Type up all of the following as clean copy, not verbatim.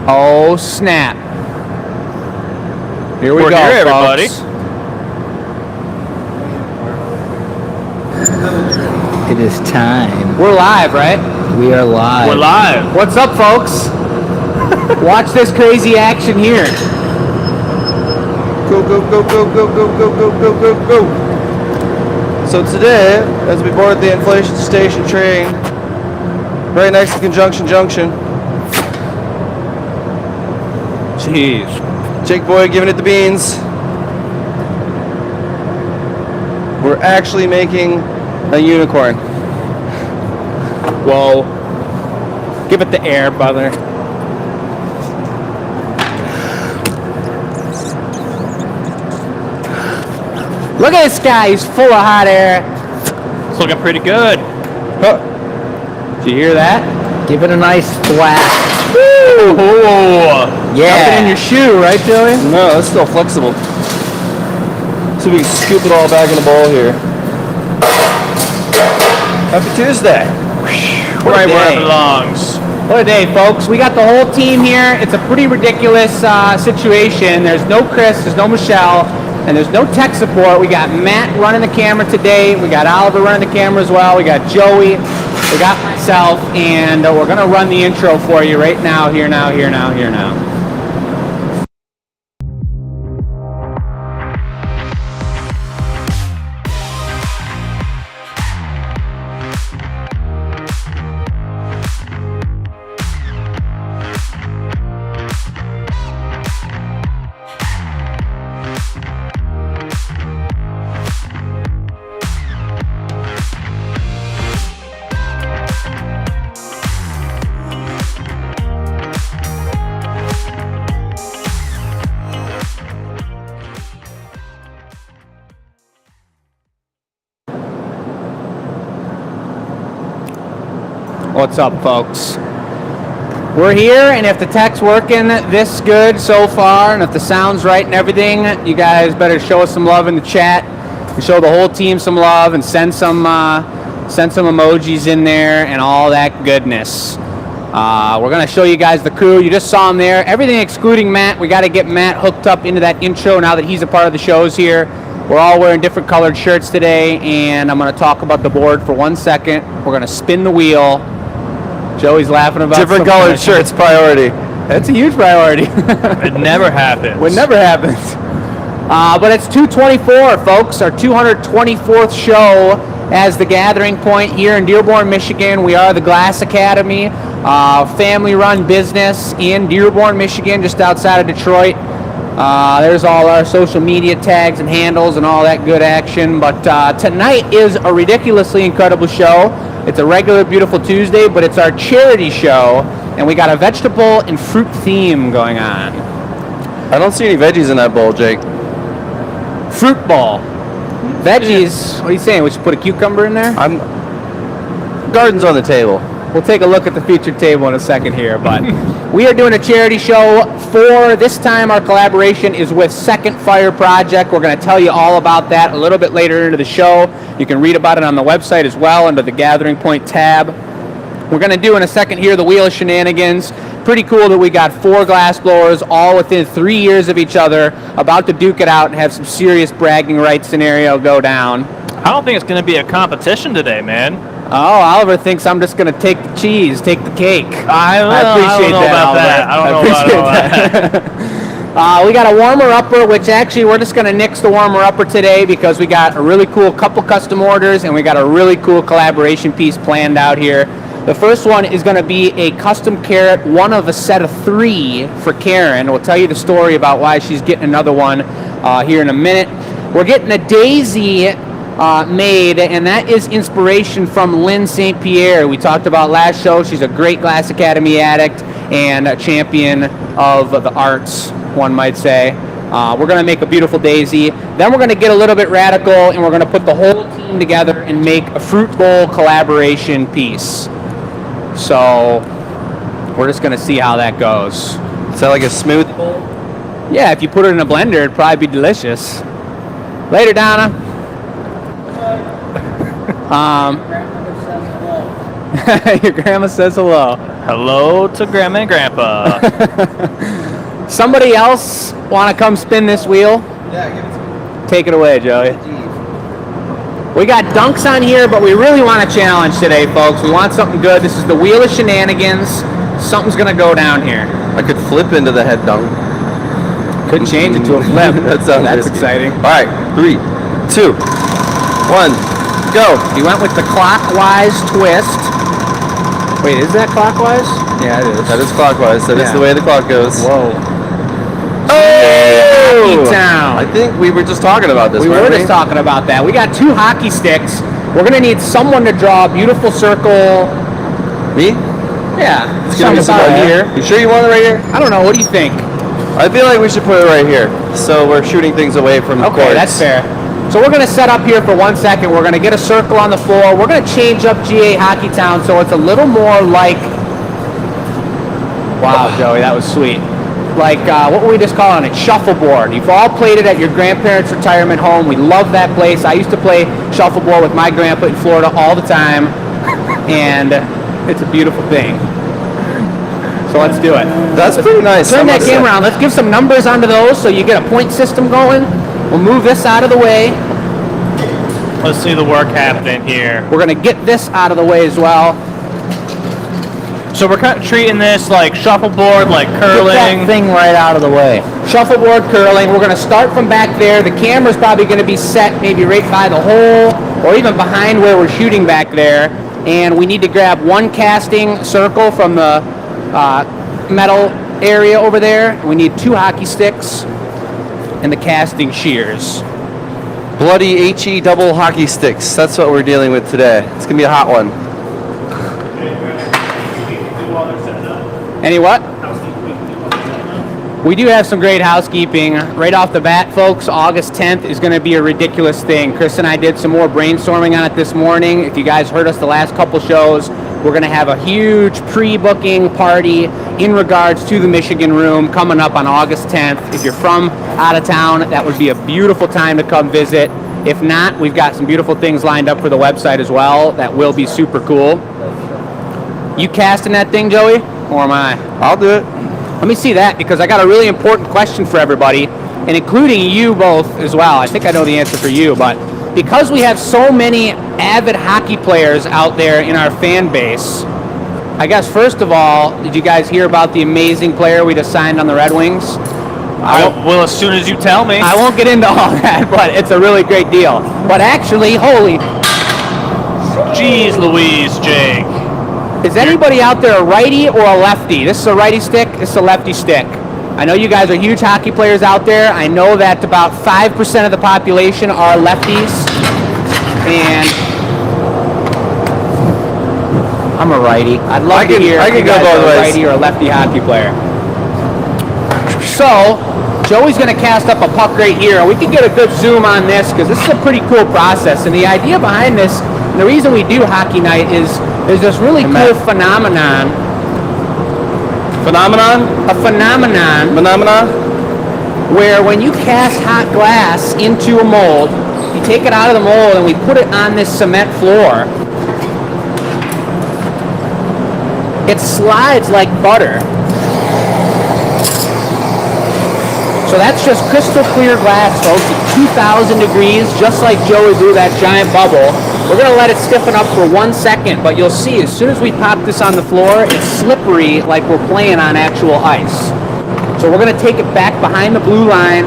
Oh, snap. Here we go, here, everybody. folks. It is time. We're live, right? We are live. We're live. What's up, folks? Watch this crazy action here. Go, go, go, go, go, go, go, go, go, go, go. So today, as we board the inflation station train, right next to Conjunction Junction, Jeez. Jake Boy giving it the beans. We're actually making a unicorn. Whoa. Give it the air, brother. Look at this guy. He's full of hot air. It's looking pretty good. Huh. Did you hear that? Give it a nice thwack. Woo! Yeah. Jumping in your shoe, right, Joey? No, it's still flexible. So we can scoop it all back in the bowl here. Happy Tuesday. Right where it day. belongs. What a day, folks. We got the whole team here. It's a pretty ridiculous situation. There's no Chris, there's no Michelle, and there's no tech support. We got Matt running the camera today. We got Oliver running the camera as well. We got Joey. We got myself, and we're going to run the intro for you right now, here now, here now, here now. What's up, folks? We're here, and if the tech's working this good so far, and if the sound's right and everything, you guys better show us some love in the chat. And show the whole team some love, and send some emojis in there, and all that goodness. We're gonna show you guys the crew. You just saw him there. Everything excluding Matt. We got to get Matt hooked up into that intro now that he's a part of the shows here. We're all wearing different colored shirts today, and I'm gonna talk about the board for 1 second. We're gonna spin the wheel. Joey's laughing about Different colored shirts priority. That's a huge priority. It never happens. It never happens. But it's 224, folks, our 224th show as the gathering point here in Dearborn, Michigan. We are the Glass Academy, family-run business in Dearborn, Michigan, just outside of Detroit. There's all our social media tags and handles and all that good action. But tonight is a ridiculously incredible show. It's a regular Beautiful Tuesday, but it's our charity show, and we got a vegetable and fruit theme going on. I don't see any veggies in that bowl, Jake. Fruit ball. Veggies, what are you saying? We should put a cucumber in there? Garden's on the table. We'll take a look at the featured table in a second here, but we are doing a charity show for this time. Our collaboration is with Second Fire Project. We're going to tell you all about that a little bit later into the show. You can read about it on the website as well under the Gathering Point tab. We're going to do in a second here the Wheel of Shenanigans. Pretty cool that we got 4 glass blowers all within 3 years of each other, about to duke it out and have some serious bragging rights scenario go down. I don't think it's going to be a competition today, man. Oh, Oliver thinks I'm just going to take the cheese, take the cake. I don't know about that. I don't know about that. We got a warmer-upper, which actually we're just going to nix the warmer-upper today because we got a really cool couple custom orders and we got a really cool collaboration piece planned out here. The first one is going to be a custom carrot, one of a set of 3 for Karen. We'll tell you the story about why she's getting another one here in a minute. We're getting a daisy made, and that is inspiration from Lynn St. Pierre. We talked about last show. She's a great Glass Academy addict and a champion of the arts, one might say. We're going to make a beautiful daisy. Then we're going to get a little bit radical, and we're going to put the whole team together and make a fruit bowl collaboration piece. So we're just going to see how that goes. Is that like a smoothie bowl? Yeah, if you put it in a blender, it'd probably be delicious. Later, Donna. Your grandma says hello. Hello to Grandma and Grandpa. Somebody else want to come spin this wheel? Yeah, give it to me. Take it away, Joey. We got dunks on here, but we really want a challenge today, folks. We want something good. This is the Wheel of Shenanigans. Something's going to go down here. I could flip into the head dunk. Could change it to a flip. That sounds That's risky. exciting. All right, 3, 2, 1, go. You went with the clockwise twist. Wait, is that clockwise? Yeah, it is. That is clockwise. That is Yeah. the way the clock goes. Whoa. Oh! Town. I think we were just talking about this. We were weren't just talking about that. We got 2 hockey sticks. We're going to need someone to draw a beautiful circle. Me? Yeah. It's gonna be something about here. You sure you want it right here? I don't know. What do you think? I feel like we should put it right here. So we're shooting things away from the Okay, courts. that's fair. So we're going to set up here for 1 second. We're going to get a circle on the floor. We're going to change up GA Hockey Town so it's a little more like... Wow, Joey, that was sweet. Like, what were we just calling it? Shuffleboard. You've all played it at your grandparents' retirement home. We love that place. I used to play shuffleboard with my grandpa in Florida all the time. And it's a beautiful thing. So let's do it. That's pretty nice. Turn I that must game say. around. Let's give some numbers onto those so you get a point system going. We'll move this out of the way. Let's see the work happening here. We're going to get this out of the way as well. So we're kind of treating this like shuffleboard, like Get curling. that thing right out of the way. Shuffleboard curling. We're going to start from back there. The camera's probably going to be set maybe right by the hole or even behind where we're shooting back there. And we need to grab 1 casting circle from the metal area over there. We need 2 hockey sticks and the casting shears. Bloody HE double hockey sticks. That's what we're dealing with today. It's going to be a hot one. Any what? We do have some great housekeeping. Right off the bat, folks, August 10th is going to be a ridiculous thing. Chris and I did some more brainstorming on it this morning. If you guys heard us the last couple shows, we're going to have a huge pre-booking party in regards to the Michigan Room coming up on August 10th. If you're from out of town, that would be a beautiful time to come visit. If not, we've got some beautiful things lined up for the website as well. That will be super cool. You casting that thing, Joey? Or am I? I'll do it. Let me see that, because I got a really important question for everybody, and including you both as well. I think I know the answer for you, but because we have so many avid hockey players out there in our fan base, I guess first of all, did you guys hear about the amazing player we just signed on the Red Wings? I will as soon as you tell me. I won't get into all that, but it's a really great deal. But actually, holy, Jeez Louise, Jake. is anybody out there a righty or a lefty? This is a righty stick, this is a lefty stick. I know you guys are huge hockey players out there. I know that about 5% of the population are lefties. And I'm a righty. I'd love to hear I if can you go guys both are a ways. righty or a lefty hockey player. So, Joey's going to cast up a puck right here, and we can get a good zoom on this because this is a pretty cool process. And the idea behind this, and the reason we do Hockey Night is there's this really cool phenomenon. Phenomenon? A phenomenon Phenomena? where when you cast hot glass into a mold, you take it out of the mold and we put it on this cement floor. It slides like butter. So that's just crystal clear glass, folks, at 2,000 degrees, just like Joey blew that giant bubble. We're gonna let it stiffen up for 1 second, but you'll see as soon as we pop this on the floor, it's slippery like we're playing on actual ice. So we're gonna take it back behind the blue line.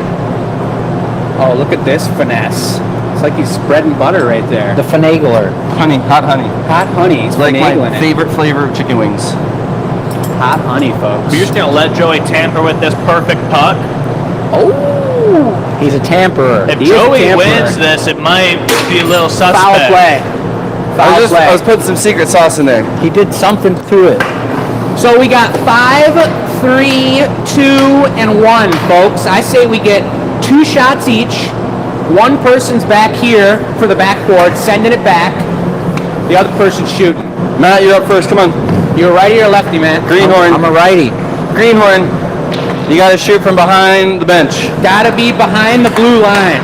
Oh, look at this finesse. It's like he's spreading butter right there. The finagler. Honey, hot honey. Hot honey. He's It's like my finagling it. favorite flavor of chicken wings. Hot honey, folks. We're just going to let Joey tamper with this perfect puck. Oh, He's a tamperer. If He is a Joey tamperer. wins this, it might be a little suspect. foul play. Foul play. I was putting some secret sauce in there. He did something to it. So we got 5, 3, 2, and 1, folks. I say we get 2 shots each. One person's back here for the backboard, sending it back. The other person's shooting. Matt, you're up first. Come on. You're righty or lefty, man? Greenhorn. I'm a righty. Greenhorn. You got to shoot from behind the bench. Gotta be behind the blue line.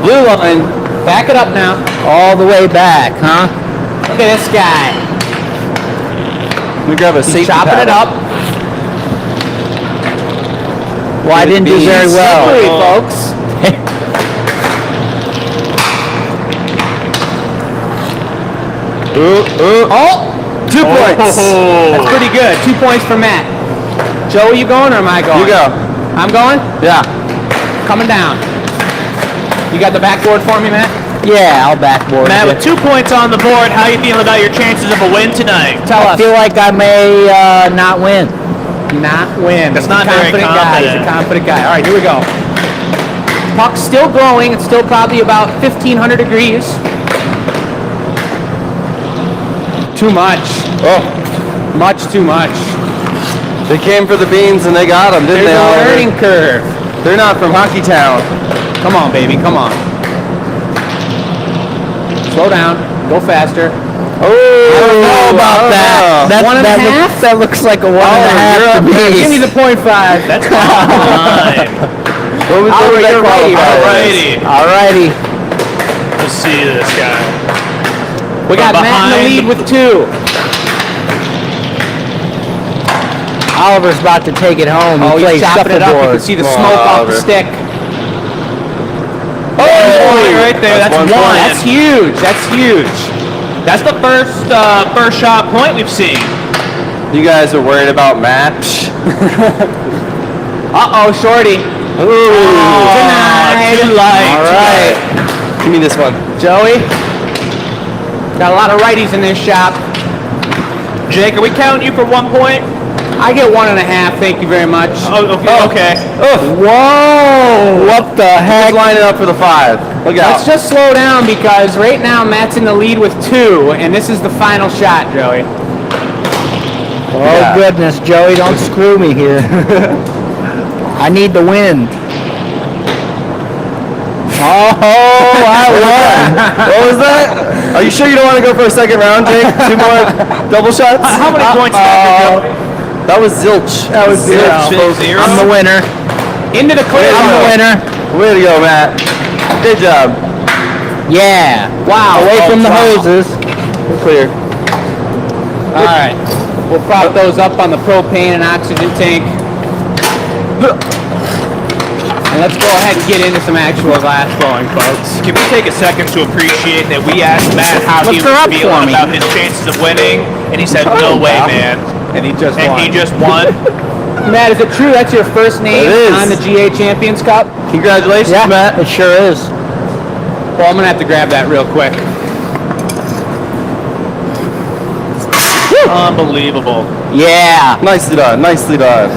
Blue line. Back it up now. All the way back, huh? Look at this guy. me grab a He's safety chopping it paddle. up. Well, I didn't do very well. Slippery, folks. Oh! 2 points. That's pretty good. 2 points for Matt. Joe, are you going or am I going? You go. I'm going? Yeah. Coming down. You got the backboard for me, Matt? Yeah, I'll backboard Matt, you. with 2 points on the board, how you feeling about your chances of a win tonight? Tell I us. feel like I may not win. Not win. That's He's a not very confident guy. He's a confident. confident guy. All right, here we go. Puck's still glowing. It's still probably about 1,500 degrees. Too much. Oh, Much too much. they came for the beans and they got them, didn't There's they? a Oliver? learning curve. They're not from Hockey Town. Come on, baby. Come on. Slow down. Go faster. Oh, I don't know about that. That, One and a that half? looks, that looks like a 1.5 you're to up me. Give me the 0.5. That's fine. What was Oliver, that you're ready, qualifier? Alrighty. Alrighty. Let's see this guy. We got From Matt in the behind. lead with 2. Oliver's about to take it home. Oh, He he's plays chopping it up. You can shuffleboard. see the Come on, smoke off Oliver. the stick. Oh, right there. That's That's 1 one. point. That's huge. That's huge. That's the first shot point we've seen. You guys are worried about Matt? Uh-oh, shorty. Denied. Too light. All right. Give me this one. Joey. Got a lot of righties in this shop. Jake, are we counting you for 1 point? I get 1.5. Thank you very much. Oh, okay. Whoa! What the heck? He's lining up for the 5. Look out. Let's just slow down because right now Matt's in the lead with 2, and this is the final shot, Joey. Oh Yeah. goodness, Joey, don't screw me here. I need the wind. Oh, I won. What was that? Are you sure you don't want to go for a second round, Jake? 2 more double shots? How many points did you That was zilch. That was Zero. I'm the winner. Into the clear I'm the zone. winner. Way to go, Matt. Good job. Yeah. Wow. Away from the wow. hoses. We're clear. All right. We'll prop those up on the propane and oxygen tank. And let's go ahead and get into some actual glass blowing, folks. Can we take a second to appreciate that we asked Matt how he Lift her was up for feeling me. about his chances of winning, and he said, no way, man. And he just And won. he just won. Matt, is it true that's your first name It is. on the GA Champions Cup? Congratulations, Yeah, Matt. it sure is. Well, I'm going to have to grab that real quick. Unbelievable. Yeah. Nicely done. Nicely done.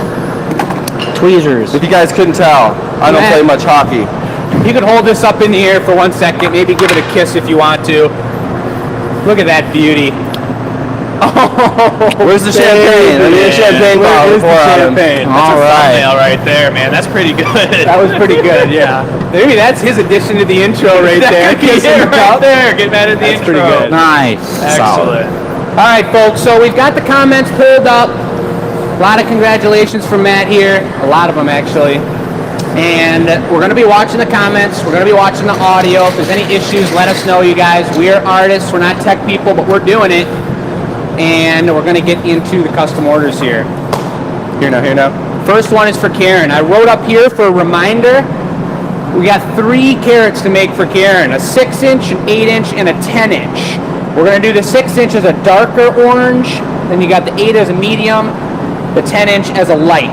Tweezers. If you guys couldn't tell, I don't Matt. play much hockey. You can hold this up in the air for 1 second, maybe give it a kiss if you want to. Look at that beauty. Where's the champagne? I need a champagne bottle Where is the pour on him. champagne? That's All a right. thumbnail right there, man. That's pretty good. That was pretty good, yeah. Maybe that's his addition to the intro right there. Kissing Yeah, the right cup. there. Get mad at the That's intro. pretty good. Nice. Excellent. All right, folks, so we've got the comments pulled up. A lot of congratulations from Matt here. A lot of them, actually. And we're going to be watching the comments. We're going to be watching the audio. If there's any issues, let us know, you guys. We are artists. We're not tech people, but we're doing it. And we're going to get into the custom orders here. Here now. First one is for Karen. I wrote up here for a reminder. We got 3 carrots to make for Karen. A 6-inch, an 8-inch, and a 10-inch. We're going to do the 6-inch as a darker orange. Then you got the 8 as a medium. The 10-inch as a light.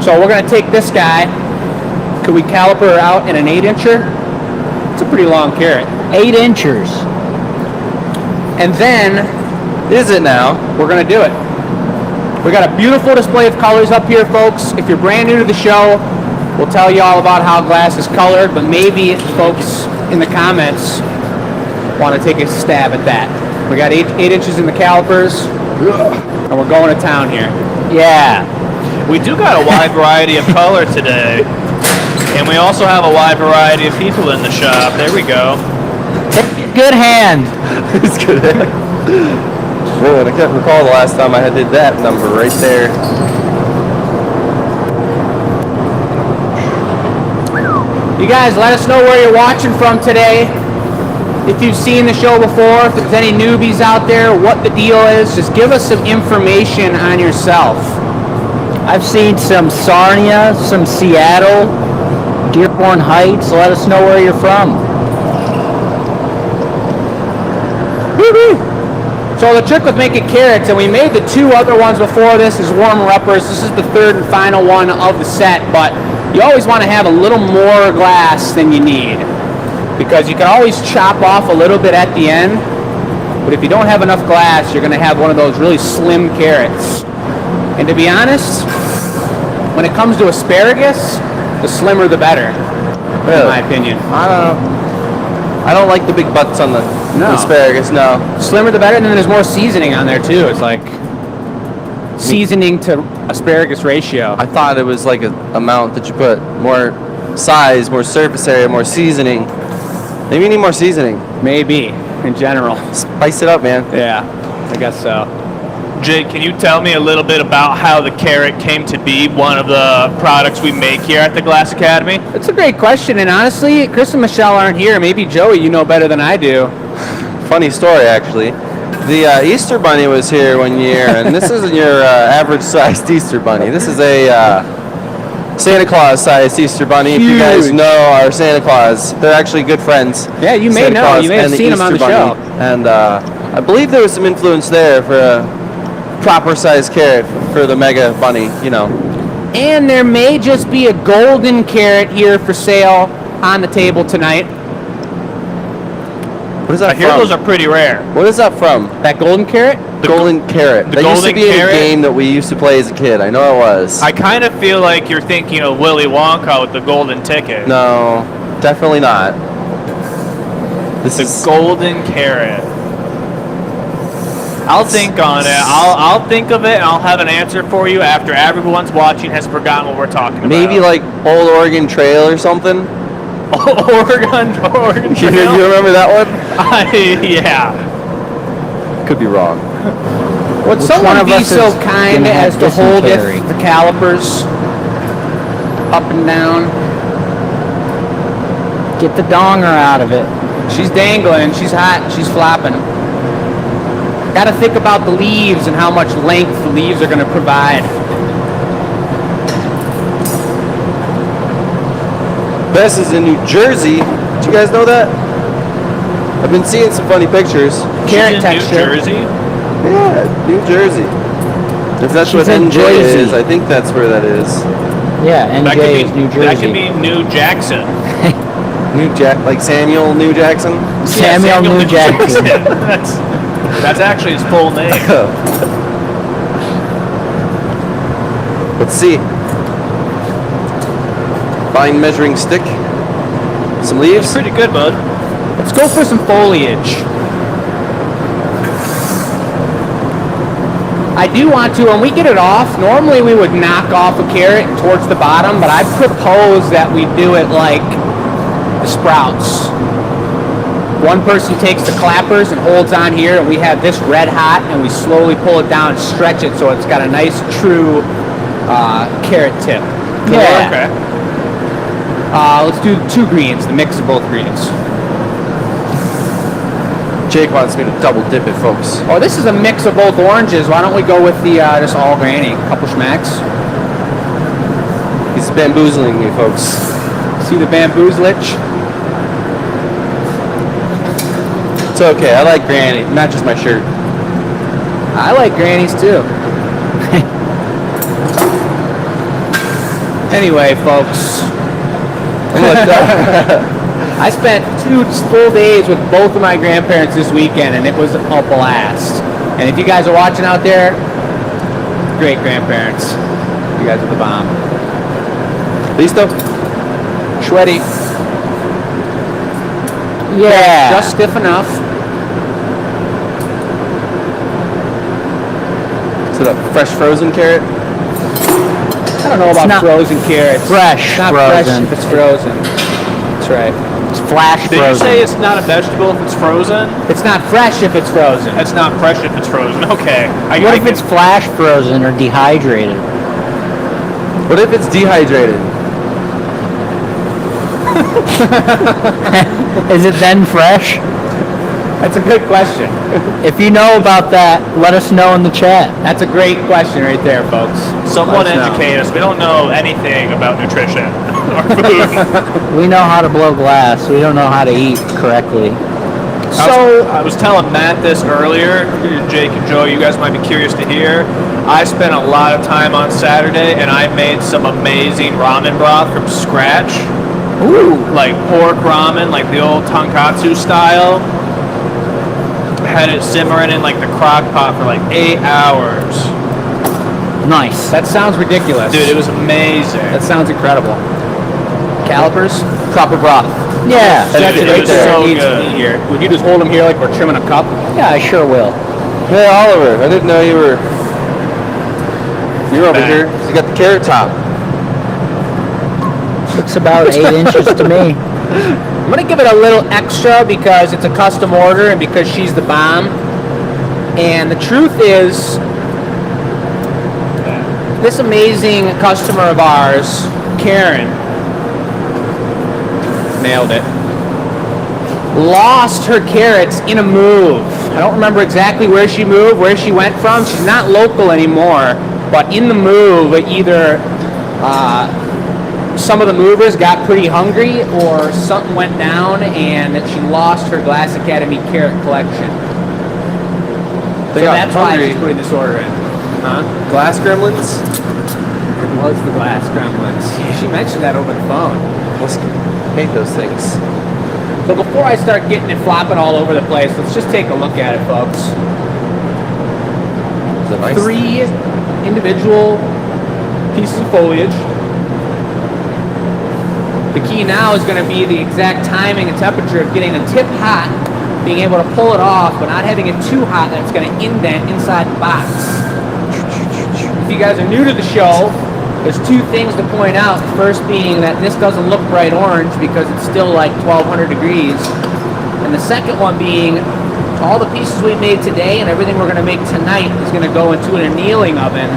So we're going to take this guy. Could we caliper her out in an 8-incher? It's a pretty long carrot. 8 inchers. And then Is it now? we're going to do it. We got a beautiful display of colors up here, folks. If you're brand new to the show, we'll tell you all about how glass is colored, but maybe folks in the comments want to take a stab at that. We got 8 inches in the calipers, and we're going to town here. Yeah. We do got a wide variety of color today. And we also have a wide variety of people in the shop. There we go. Good hand. It's good. Man, I can't recall the last time I did that number right there. You guys, let us know where you're watching from today. if you've seen the show before, if there's any newbies out there, what the deal is, just give us some information on yourself. I've seen some Sarnia, some Seattle, Dearborn Heights. Let us know where you're from. Woo-hoo. So the trick with making carrots, and we made the 2 other ones before this as warmer-uppers. This is the 3rd and final one of the set, but you always want to have a little more glass than you need, because you can always chop off a little bit at the end, but if you don't have enough glass, you're going to have one of those really slim carrots. And to be honest, when it comes to asparagus, the slimmer the better, in my opinion. I don't know. I don't like the big butts on the asparagus, no. Slimmer the better, and then there's more seasoning on there too. It's like seasoning to asparagus ratio. I thought it was like an amount that you put more size, more surface area, more seasoning. Maybe you need more seasoning. Maybe, in general. Spice it up, man. Yeah, I guess so. Jake, can you tell me a little bit about how the carrot came to be one of the products we make here at the Glass Academy? That's a great question, and honestly, Chris and Michelle aren't here. Maybe Joey, you know better than I do. Funny story, actually. The Easter Bunny was here one year, and this isn't your average-sized Easter Bunny. This is a Santa Claus-sized Easter Bunny. If you guys know our Santa Claus, they're actually good friends. Yeah, you may Santa know. Claus You may have and the seen them on the Easter show. Bunny. And I believe there was some influence there for a proper-sized carrot for the Mega Bunny, you know. And there may just be a golden carrot here for sale on the table tonight. What is that I from? hear those are pretty rare. What is that from? That golden carrot? Golden Carrot. the That used to Golden be in a Carrot? game that we used to play as a kid. I know it was. I kind of feel like you're thinking of Willy Wonka with the golden ticket. No, definitely not. This The is golden carrot. I'll think on it. I'll think of it, and I'll have an answer for you after everyone's watching has forgotten what we're talking about. maybe like Old Oregon Trail or something. Oregon You Trail. remember that one? Yeah. Could be wrong. Would Which one someone of be us so is kind gonna have as to hold dysentery? the calipers up and down? Get the donger out of it. She's dangling, she's hot, she's flopping. Gotta think about the leaves and how much length the leaves are gonna provide. Bess is in New Jersey. Did you guys know that? I've been seeing some funny pictures. Carrot She's in texture. New Jersey. Yeah, New Jersey. If that's She's what in NJ Jersey. is, I think that's where that is. Yeah, That could NJ be is New Jersey. That could be New Jackson. Like Samuel New Jackson. Samuel New Jackson. That's actually his full name. Let's see. Fine measuring stick. Some leaves. It's pretty good, bud. Let's go for some foliage. I do want to, when we get it off, normally we would knock off a carrot towards the bottom, but I propose that we do it like the sprouts. One person takes the clappers and holds on here, and we have this red hot, and we slowly pull it down and stretch it so it's got a nice, true carrot tip. Yeah. Okay. Let's do 2 greens, the mix of both greens. Jake wants me to double dip it, folks. Oh, this is a mix of both oranges. Why don't we go with the just all granny? Couple schmacks. He's bamboozling me, folks. See the bamboozlich? It's okay. I like Granny, not just my shirt. I like grannies too. Anyway, folks, I spent 2 full days with both of my grandparents this weekend, and it was a blast. And if you guys are watching out there, great grandparents. You guys are the bomb. Listo? Shreddy. Yeah. Just stiff enough. Is it a fresh frozen carrot? I don't know about not frozen carrots. fresh Not frozen. fresh if it's frozen. That's right. It's flash Did you frozen. say it's not a vegetable if it's frozen? It's not fresh if it's frozen. It's not fresh if it's frozen. Okay. What if it's flash frozen or dehydrated? What if it's dehydrated? Is it then fresh? That's a good question. If you know about that, let us know in the chat. That's a great question right there, folks. Someone Let us know. educate us. We don't know anything about nutrition or food. We know how to blow glass. We don't know how to eat correctly. I was telling Matt this earlier. Jake and Joe, you guys might be curious to hear. I spent a lot of time on Saturday, and I made some amazing ramen broth from scratch. Ooh. Like pork ramen, like the old tonkatsu style. Had it simmering in like the crock pot for like 8 hours. Nice. That sounds ridiculous. Dude, it was amazing. That sounds incredible. Calipers, proper broth. Yeah. That's Dude, it it right was there. so It needs to good. be here. Would you just hold them here like we're trimming a cup? Yeah, I sure will. Hey, Oliver, I didn't know you were over Back. here. You got the carrot top. Looks about 8 inches to me. I'm gonna give it a little extra because it's a custom order and because she's the bomb. And the truth is, this amazing customer of ours, Karen, nailed it, lost her carrots in a move. I don't remember exactly where she moved, where she went from. She's not local anymore, but in the move, either some of the movers got pretty hungry or something went down and she lost her Glass Academy carrot collection. They So got that's why hungry. she's putting this order in. Huh? Glass gremlins. It was the glass gremlins. She mentioned that over the phone. Let's hate those things. So before I start getting it flopping all over the place, let's just take a look at it, folks. Is it nice? 3 individual pieces of foliage. The key now is going to be the exact timing and temperature of getting the tip hot, being able to pull it off, but not having it too hot that it's going to indent inside the box. If you guys are new to the show, there's 2 things to point out. The first being that this doesn't look bright orange because it's still like 1200 degrees. And the second one being all the pieces we made today and everything we're going to make tonight is going to go into an annealing oven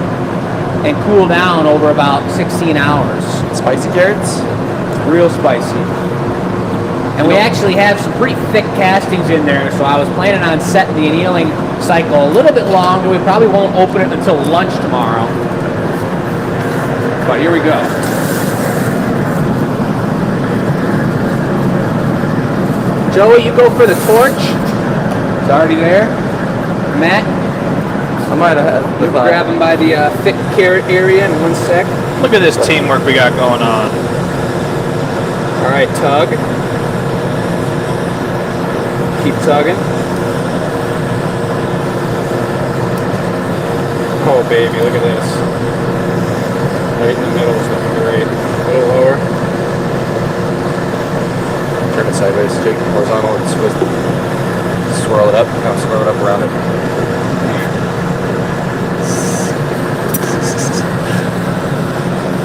and cool down over about 16 hours. Spicy carrots? Real spicy. And we actually have some pretty thick castings in there, so I was planning on setting the annealing cycle a little bit longer. We probably won't open it until lunch tomorrow. But here we go. Joey, you go for the torch. It's already there. Matt, I might have had you grab him by the thick carrot area in 1 sec. Look at this teamwork we got going on. All right, tug. Keep tugging. Oh, baby, look at this. Right in the middle is looking great. A little lower. Turn it sideways, Jake, horizontal, and swirl it up. Kind of swirl it up around it.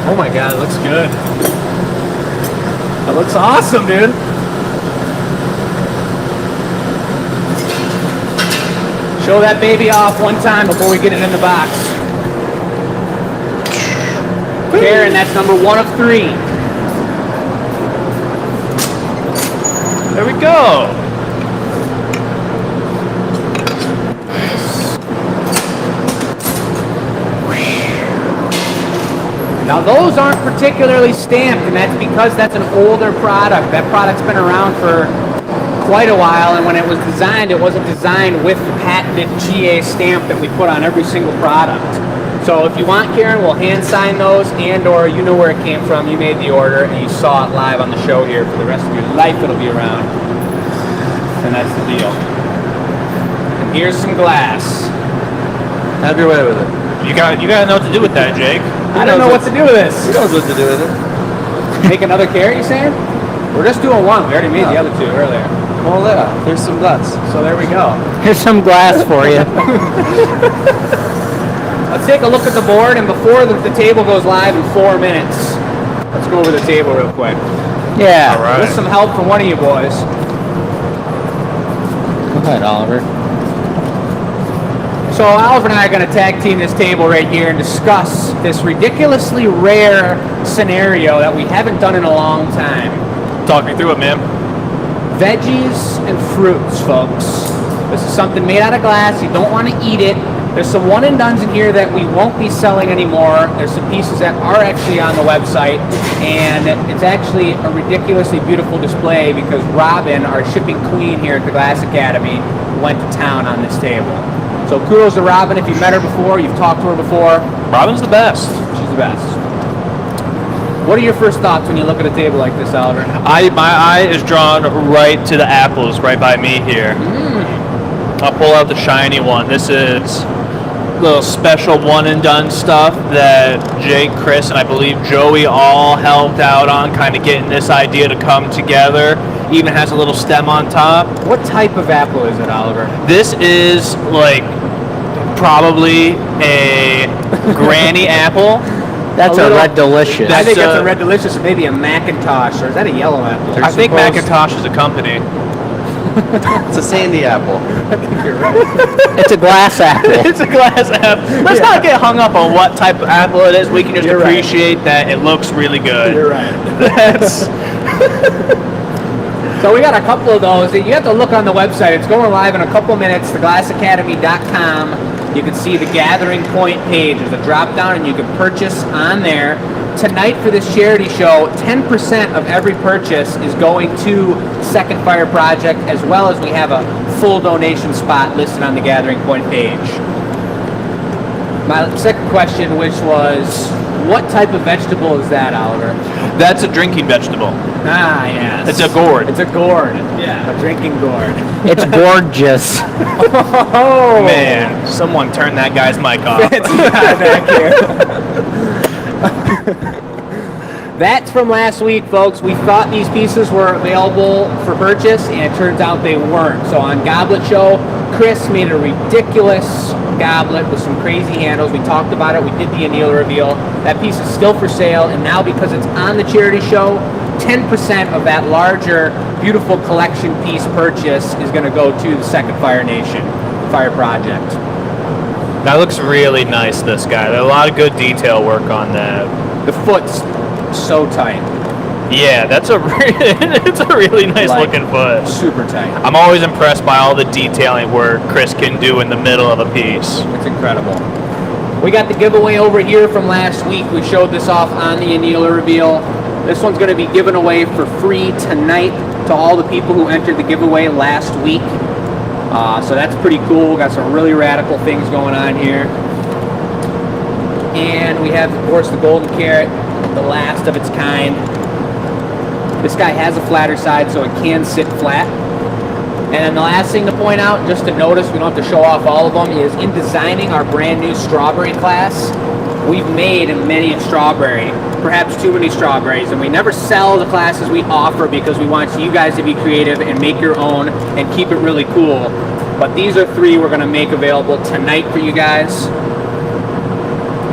Oh my God, it looks good. That looks awesome, dude. Show that baby off one time before we get it in the box. Karen, that's number 1 of 3. There we go. Now those aren't particularly stamped, and that's because that's an older product. That product's been around for quite a while, and when it was designed, it wasn't designed with the patented GA stamp that we put on every single product. So if you want, Karen, we'll hand sign those, and or you know where it came from, you made the order, and you saw it live on the show here for the rest of your life. It'll be around, and that's the deal. And here's some glass. Have your way with it. You got to know what to do with that, Jake. I don't know what to do with this. He knows what to do with it. Make another carrot, you saying? We're just doing one. We already made the other 2 earlier. Well, yeah, there's some glass. So there we go. Here's some glass for you. Let's take a look at the board, and before the table goes live in 4 minutes, let's go over the table real quick. Yeah. All right. With some help from one of you boys. Go ahead, Oliver. So Oliver and I are going to tag team this table right here and discuss this ridiculously rare scenario that we haven't done in a long time. Talk me through it, man. veggies and fruits, folks. This is something made out of glass. You don't want to eat it. There's some one and dones in here that we won't be selling anymore. There's some pieces that are actually on the website, and it's actually a ridiculously beautiful display because Robin, our shipping queen here at the Glass Academy, went to town on this table. So kudos to Robin. If you've met her before, you've talked to her before. Robin's the best. She's the best. What are your first thoughts when you look at a table like this, Oliver? My eye is drawn right to the apples right by me here. I'll pull out the shiny one. This is little special one and done stuff that Jake, Chris, and I believe Joey all helped out on, kind of getting this idea to come together. Even has a little stem on top. What type of apple is it, Oliver? This is like probably a granny apple. That's a Red Delicious. I think that's a Red Delicious, or maybe a Macintosh, or is that a yellow apple? I think Macintosh is a company. It's a sandy apple. I think you're right. It's a glass apple. It's a glass apple. Let's not get hung up on what type of apple it is. We can just You're right. appreciate that it looks really good. You're right. That's So we got a couple of those. You have to look on the website. It's going live in a couple minutes, theglassacademy.com. You can see the Gathering Point page. There's a drop down and you can purchase on there. Tonight for this charity show, 10% of every purchase is going to Second Fire Project, as well as we have a full donation spot listed on the Gathering Point page. My second question, which was, what type of vegetable is that, Oliver? That's a drinking vegetable. Ah, yes. It's a gourd. It's a gourd. Yeah. A drinking gourd. It's gorgeous. Oh, Man, someone turn that guy's mic off. It's not back here. That's from last week, folks. We thought these pieces were available for purchase, and it turns out they weren't. So on Goblet Show, Chris made a ridiculous goblet with some crazy handles. We talked about it. We did the anneal reveal. That piece is still for sale, and now because it's on the charity show, 10% of that larger, beautiful collection piece purchase is going to go to the Second Fire Nation Fire Project. That looks really nice, this guy. There's a lot of good detail work on that. The foot's so tight. Yeah, that's it's a really nice looking foot. Super tight. I'm always impressed by all the detailing work Chris can do in the middle of a piece. It's incredible. We got the giveaway over here from last week. We showed this off on the anneal reveal. This one's going to be given away for free tonight to all the people who entered the giveaway last week. So that's pretty cool. We got some really radical things going on here. And we have, of course, the golden carrot, the last of its kind. This guy has a flatter side, so it can sit flat. And then the last thing to point out, just to notice, we don't have to show off all of them, is in designing our brand new strawberry class, we've made many in strawberry, perhaps too many strawberries, and we never sell the classes we offer because we want you guys to be creative and make your own and keep it really cool. But these are three we're going to make available tonight for you guys.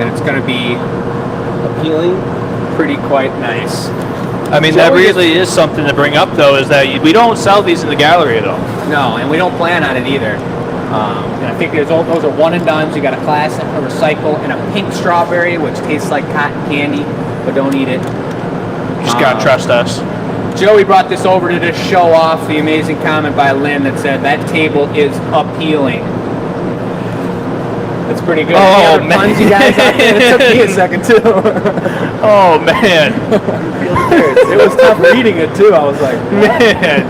And it's going to be appealing, pretty quite nice. I mean, that really is something to bring up, though, is that we don't sell these in the gallery, though. No, and we don't plan on it either. And I think those are one and dones. You got a classic, a recycle, and a pink strawberry, which tastes like cotton candy, but don't eat it. You just gotta trust us. Joey brought this over to just show off the amazing comment by Lynn that said that table is appealing. That's pretty good. Oh, Any other puns, you guys out there? It took me a second too. Oh, man. It was tough reading it too. I was like, Man.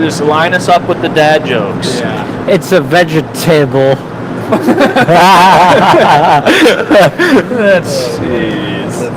Just line us up with the dad jokes. yeah. It's a vegetable. That's jeez.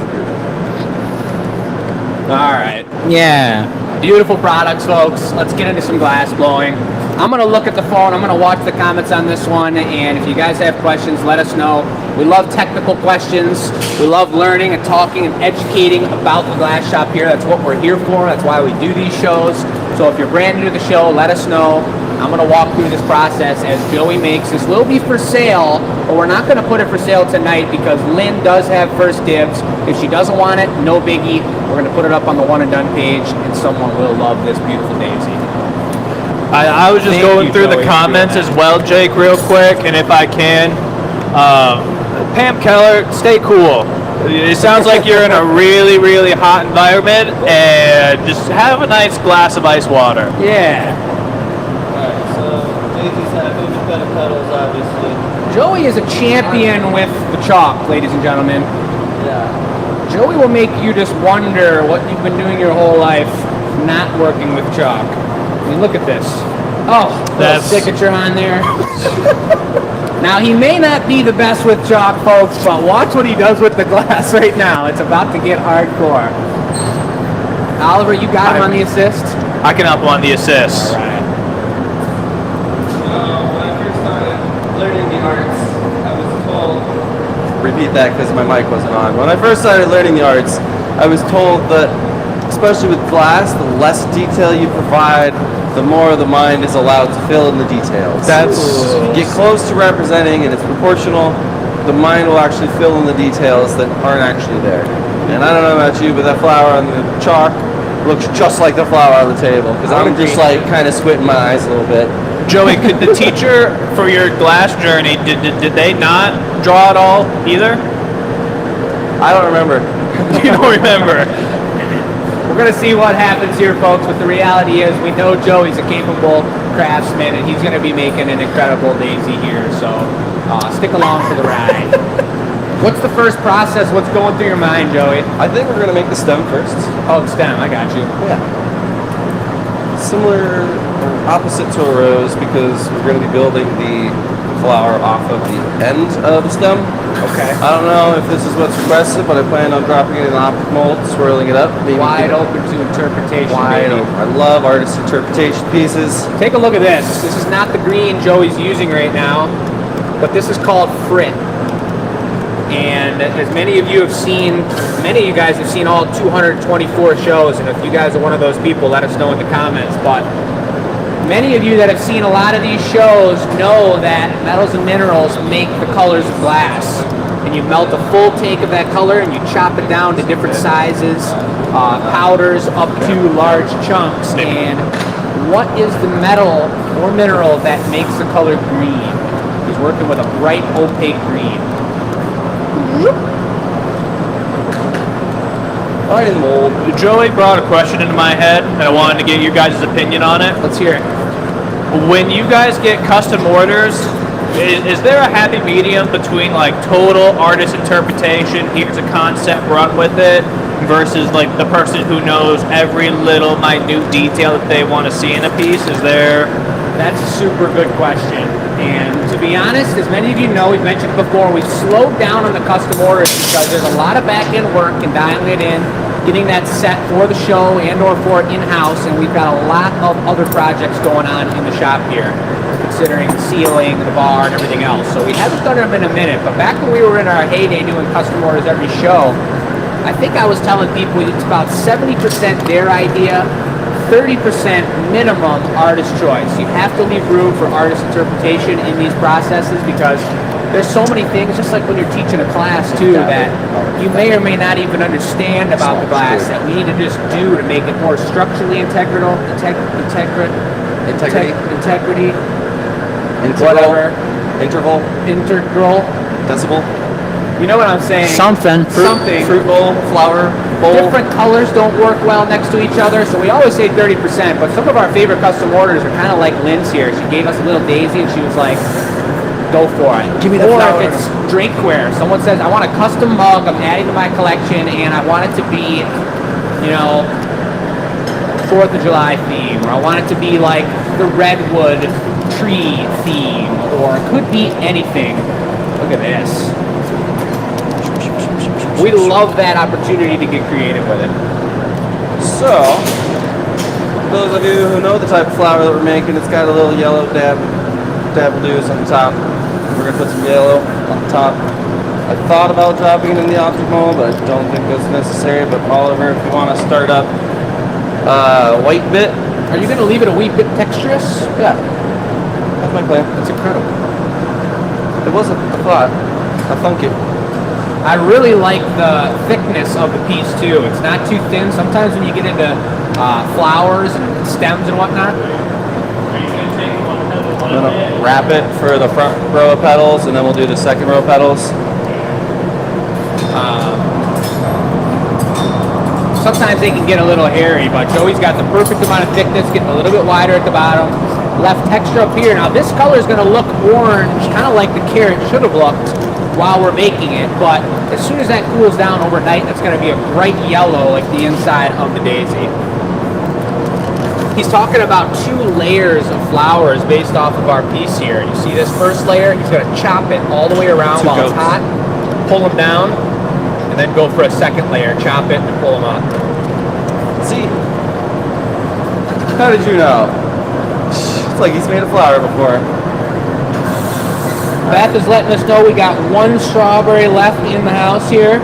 All right. Yeah. Beautiful products, folks. Let's get into some glass blowing. I'm going to look at the phone. I'm going to watch the comments on this one. And if you guys have questions, let us know. We love technical questions. We love learning and talking and educating about the glass shop here. That's what we're here for. That's why we do these shows. So if you're brand new to the show, let us know. I'm going to walk through this process as Joey makes. This will be for sale, but we're not going to put it for sale tonight because Lynn does have first dibs. If she doesn't want it, no biggie. We're going to put it up on the one and done page, and someone will love this beautiful daisy. I was just going through the comments as well, Jake, real quick, and if I can, Pam Keller, stay cool. It sounds like you're in a really, really hot environment, and just have a nice glass of ice water. Yeah. Alright, so Daisy's happy with better pedals, obviously. Joey is a champion with the chalk, ladies and gentlemen. Yeah. Joey will make you just wonder what you've been doing your whole life not working with chalk. I mean, look at this. Oh, That's- little signature on there. Now, he may not be the best with chalk, folks, but watch what he does with the glass right now. It's about to get hardcore. Oliver, you got him on the assist? I can help on the assists. All right. When I first started learning the arts, I was told Repeat that because my mic wasn't on. When I first started learning the arts, I was told that, especially with glass, the less detail you provide, the more the mind is allowed to fill in the details. That's- If you get close to representing and it's proportional, the mind will actually fill in the details that aren't actually there. And I don't know about you, but that flower on the chalk looks just like the flower on the table because I'm just like kind of squinting my eyes a little bit. Joey, could the teacher for your glass journey, did they not draw it all either? I don't remember. You don't remember? We're going to see what happens here, folks, but the reality is we know Joey's a capable craftsman, and he's going to be making an incredible daisy here, so stick along for the ride. What's the first process? What's going through your mind, Joey? I think we're gonna make the stem first. Oh, stem, I got you. Yeah. Similar, or opposite to a rose because we're going to be building the flower off of the end of the stem. Okay. I don't know if this is what's requested, but I plan on dropping it in an optic mold, swirling it up. Maybe Wide get it open to interpretation, Wide baby. open. I love artist interpretation pieces. Take a look at this. This is not the green Joey's using right now, but this is called frit. And as many of you have seen, many of you guys have seen all 224 shows, and if you guys are one of those people, let us know in the comments. But many of you that have seen a lot of these shows know that metals and minerals make the colors of glass. And you melt a full take of that color and you chop it down to different sizes, powders up to large chunks. And what is the metal or mineral that makes the color green? He's working with a bright opaque green. Right in the mold. Joey brought a question into my head, and I wanted to get your guys' opinion on it. Let's hear it. When you guys get custom orders, is there a happy medium between like total artist interpretation, here's a concept, run with it, versus like the person who knows every little minute detail that they want to see in a piece? Is there? That's a super good question. And to be honest, as many of you know, we've mentioned before, we've slowed down on the custom orders because there's a lot of back-end work and dialing it in, getting that set for the show and or for in-house, and we've got a lot of other projects going on in the shop here, considering the ceiling, the bar, and everything else. So we haven't done them in a minute, but back when we were in our heyday doing custom orders every show, I think I was telling people it's about 70% their idea, 30% minimum artist choice. You have to leave room for artist interpretation in these processes because there's so many things, just like when you're teaching a class too, that you may or may not even understand about the glass that we need to just do to make it more structurally integrity, whatever, integral. Decibel. You know what I'm saying? Something. Something. Fruit bowl, flower bowl. Different colors don't work well next to each other, so we always say 30%, but some of our favorite custom orders are kind of like Lynn's here. She gave us a little daisy and she was like, go for it. Give me the or flower. if it's drinkware, someone says, I want a custom mug I'm adding to my collection and I want it to be, 4th of July theme, or I want it to be like the redwood tree theme, or it could be anything. Look at this. We love that opportunity to get creative with it. So, those of you who know the type of flower that we're making, it's got a little yellow dabbledoos on the top. We're gonna put some yellow on the top. I thought about dropping it in the optic mold, but I don't think that's necessary. But Oliver, if you want to start up white bit, Are you going to leave it a wee bit texturous? yeah, that's my plan. That's incredible. It wasn't a thought. I thunk it. I really like the thickness of the piece too. It's not too thin. Sometimes when you get into flowers and stems and whatnot, I'm gonna wrap it for the front row of petals, and then we'll do the second row of petals. sometimes they can get a little hairy, but Joey's got the perfect amount of thickness, getting a little bit wider at the bottom. Left texture up here. Now this color is going to look orange, kind of like the carrot should have looked while we're making it, but as soon as that cools down overnight, that's going to be a bright yellow like the inside of the daisy. He's talking about 2 layers of flowers based off of our piece here. You see this first layer? He's going to chop it all the way around while it's hot, pull them down, and then go for a second layer, chop it, and pull them up. See? How did you know? It's like he's made a flower before. Beth is letting us know we got 1 strawberry left in the house here.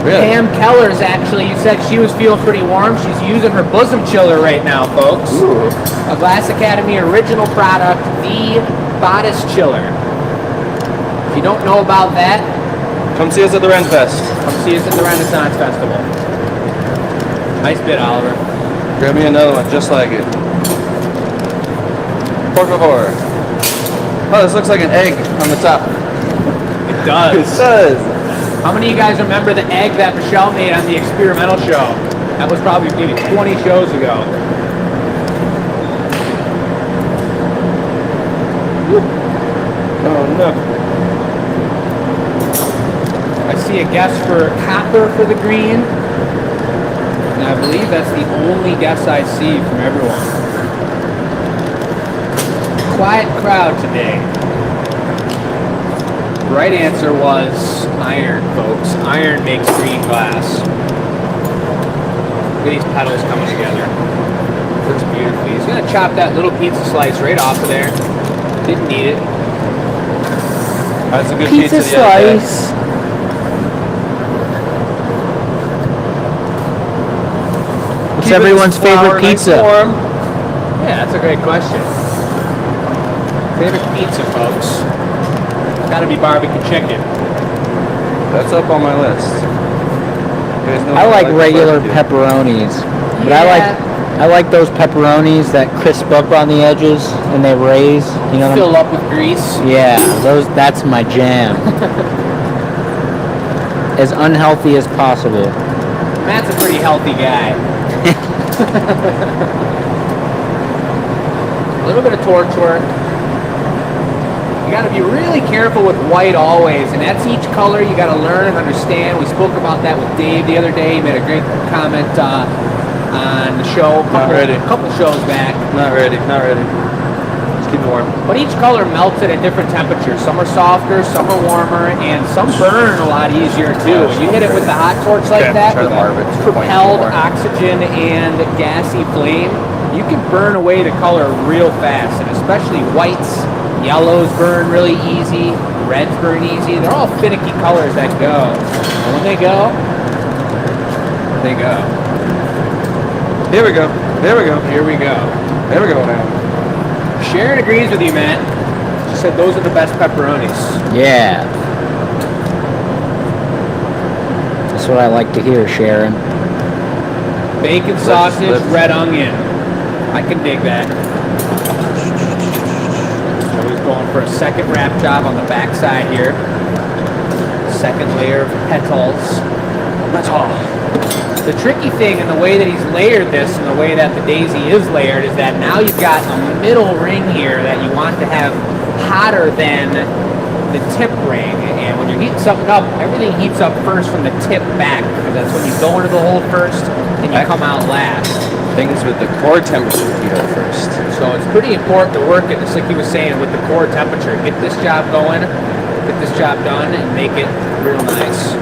Really? Pam Keller's actually, you said she was feeling pretty warm. She's using her bosom chiller right now, folks. Ooh. A Glass Academy original product, the Bodice Chiller. If you don't know about that, Come see us at the Ren Fest. come see us at the Renaissance Festival. Nice bit, Oliver. Grab me another one just like it. Por favor. Oh, this looks like an egg on the top. It does. It does. How many of you guys remember the egg that Michelle made on the experimental show? That was probably maybe 20 shows ago. Oh no. I see a guess for copper for the green. And I believe that's the only guess I see from everyone. Quiet crowd today. The right answer was iron, folks. Iron makes green glass. Look at these petals coming together. Works beautifully. He's gonna chop that little pizza slice right off of there. Didn't need it. That's a good Pizza pizza. the other day. slice. What's Keep everyone's this flour favorite nice pizza? and warm. Yeah, that's a great question. Favorite pizza, folks? Gotta be barbecue chicken. That's up on my list. You guys know I like regular barbecue. pepperonis, but Yeah. I like those pepperonis that crisp up on the edges and they raise. You know what Fill up with grease. Yeah, that's my jam. As unhealthy as possible. Matt's a pretty healthy guy. A little bit of torch work. You got to be really careful with white always, and that's each color you got to learn and understand. We spoke about that with Dave the other day. He made a great comment on the show a couple shows back. Not ready. Just keep it warm. But each color melts at a different temperature. Some are softer, some are warmer, and some burn a lot easier too. When you hit it with the hot torch like that, try with to mark it a to propelled 0.4. oxygen and gassy flame, you can burn away the color real fast, and especially whites. Yellows burn really easy, reds burn easy. They're all finicky colors that go. And when they go, they go. Here we go. There we go. Here we go. There we go now. Sharon agrees with you, Matt. She said those are the best pepperonis. Yeah. That's what I like to hear, Sharon. Bacon sausage, lift. red onion. I can dig that. So he's going for a second wrap job on the back side here. Second layer of petals. That's all. The tricky thing in the way that he's layered this and the way that the daisy is layered is that now you've got a middle ring here that you want to have hotter than the tip ring. And when you're heating something up, everything heats up first from the tip back, because that's when you go into the hole first and you come out last. Things with the core temperature heat up first. So it's pretty important to work it, just like he was saying, with the core temperature. Get this job going, get this job done, and make it real nice.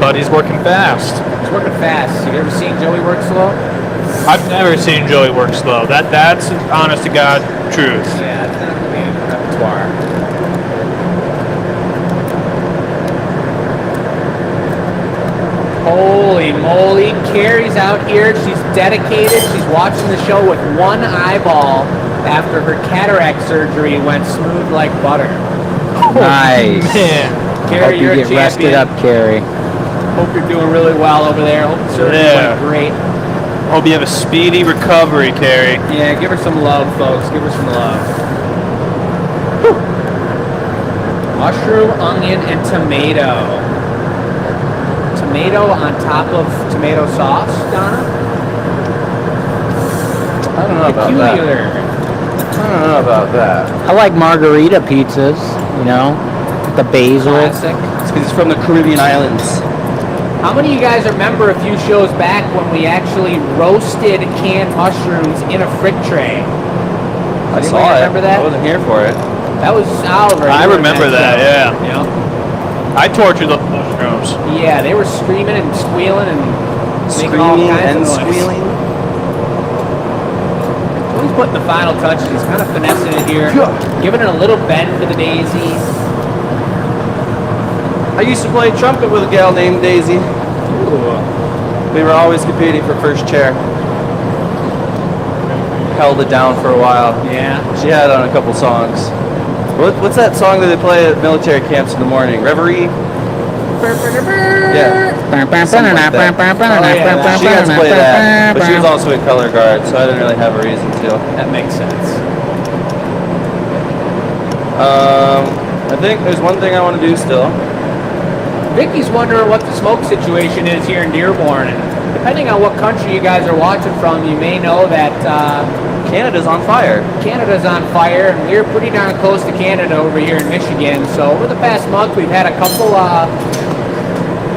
Buddy's working fast. He's working fast. You ever seen Joey work slow? I've never seen Joey work slow. That's honest to God truth. Yeah, it's not really repertoire. Holy moly, Carrie's out here. She's dedicated. She's watching the show with one eyeball after her cataract surgery went smooth like butter. Nice. Man, Carrie, Hope you're you a get rested champion. up, Carrie. Hope you're doing really well over there. Hope the surgery Yeah. went great. hope you have a speedy recovery, Carrie. Yeah, give her some love, folks. Give her some love. Whew. Mushroom, onion, and tomato. Tomato on top of tomato sauce, Donna? I don't know about that. Peculiar. I don't know about that. I like margarita pizzas, you know, the basil. Classic. It's because he's from the Caribbean islands. How many of you guys remember a few shows back when we actually roasted canned mushrooms in a frit tray? I Anybody saw it. remember that? I wasn't here for it. That was Oliver. I You were in remember that, show. yeah. You know? I tortured those mushrooms. Yeah, they were screaming and squealing and making all Screaming kinds and of noise. squealing. He's putting the final touches. He's kind of finessing it here, giving it a little bend to the daisy. I used to play trumpet with a gal named Daisy. Ooh. We were always competing for first chair. Held it down for a while. Yeah. She had on a couple songs. What's that song that they play at military camps in the morning? Reverie? Yeah. Something like that. She got to play that, but she was also in color guard, so I didn't really have a reason to. That makes sense. I think there's one thing I want to do still. Vicky's wondering what the smoke situation is here in Dearborn. And depending on what country you guys are watching from, you may know that Canada's on fire. Canada's on fire, and we're pretty darn close to Canada over here in Michigan. So over the past month, we've had a couple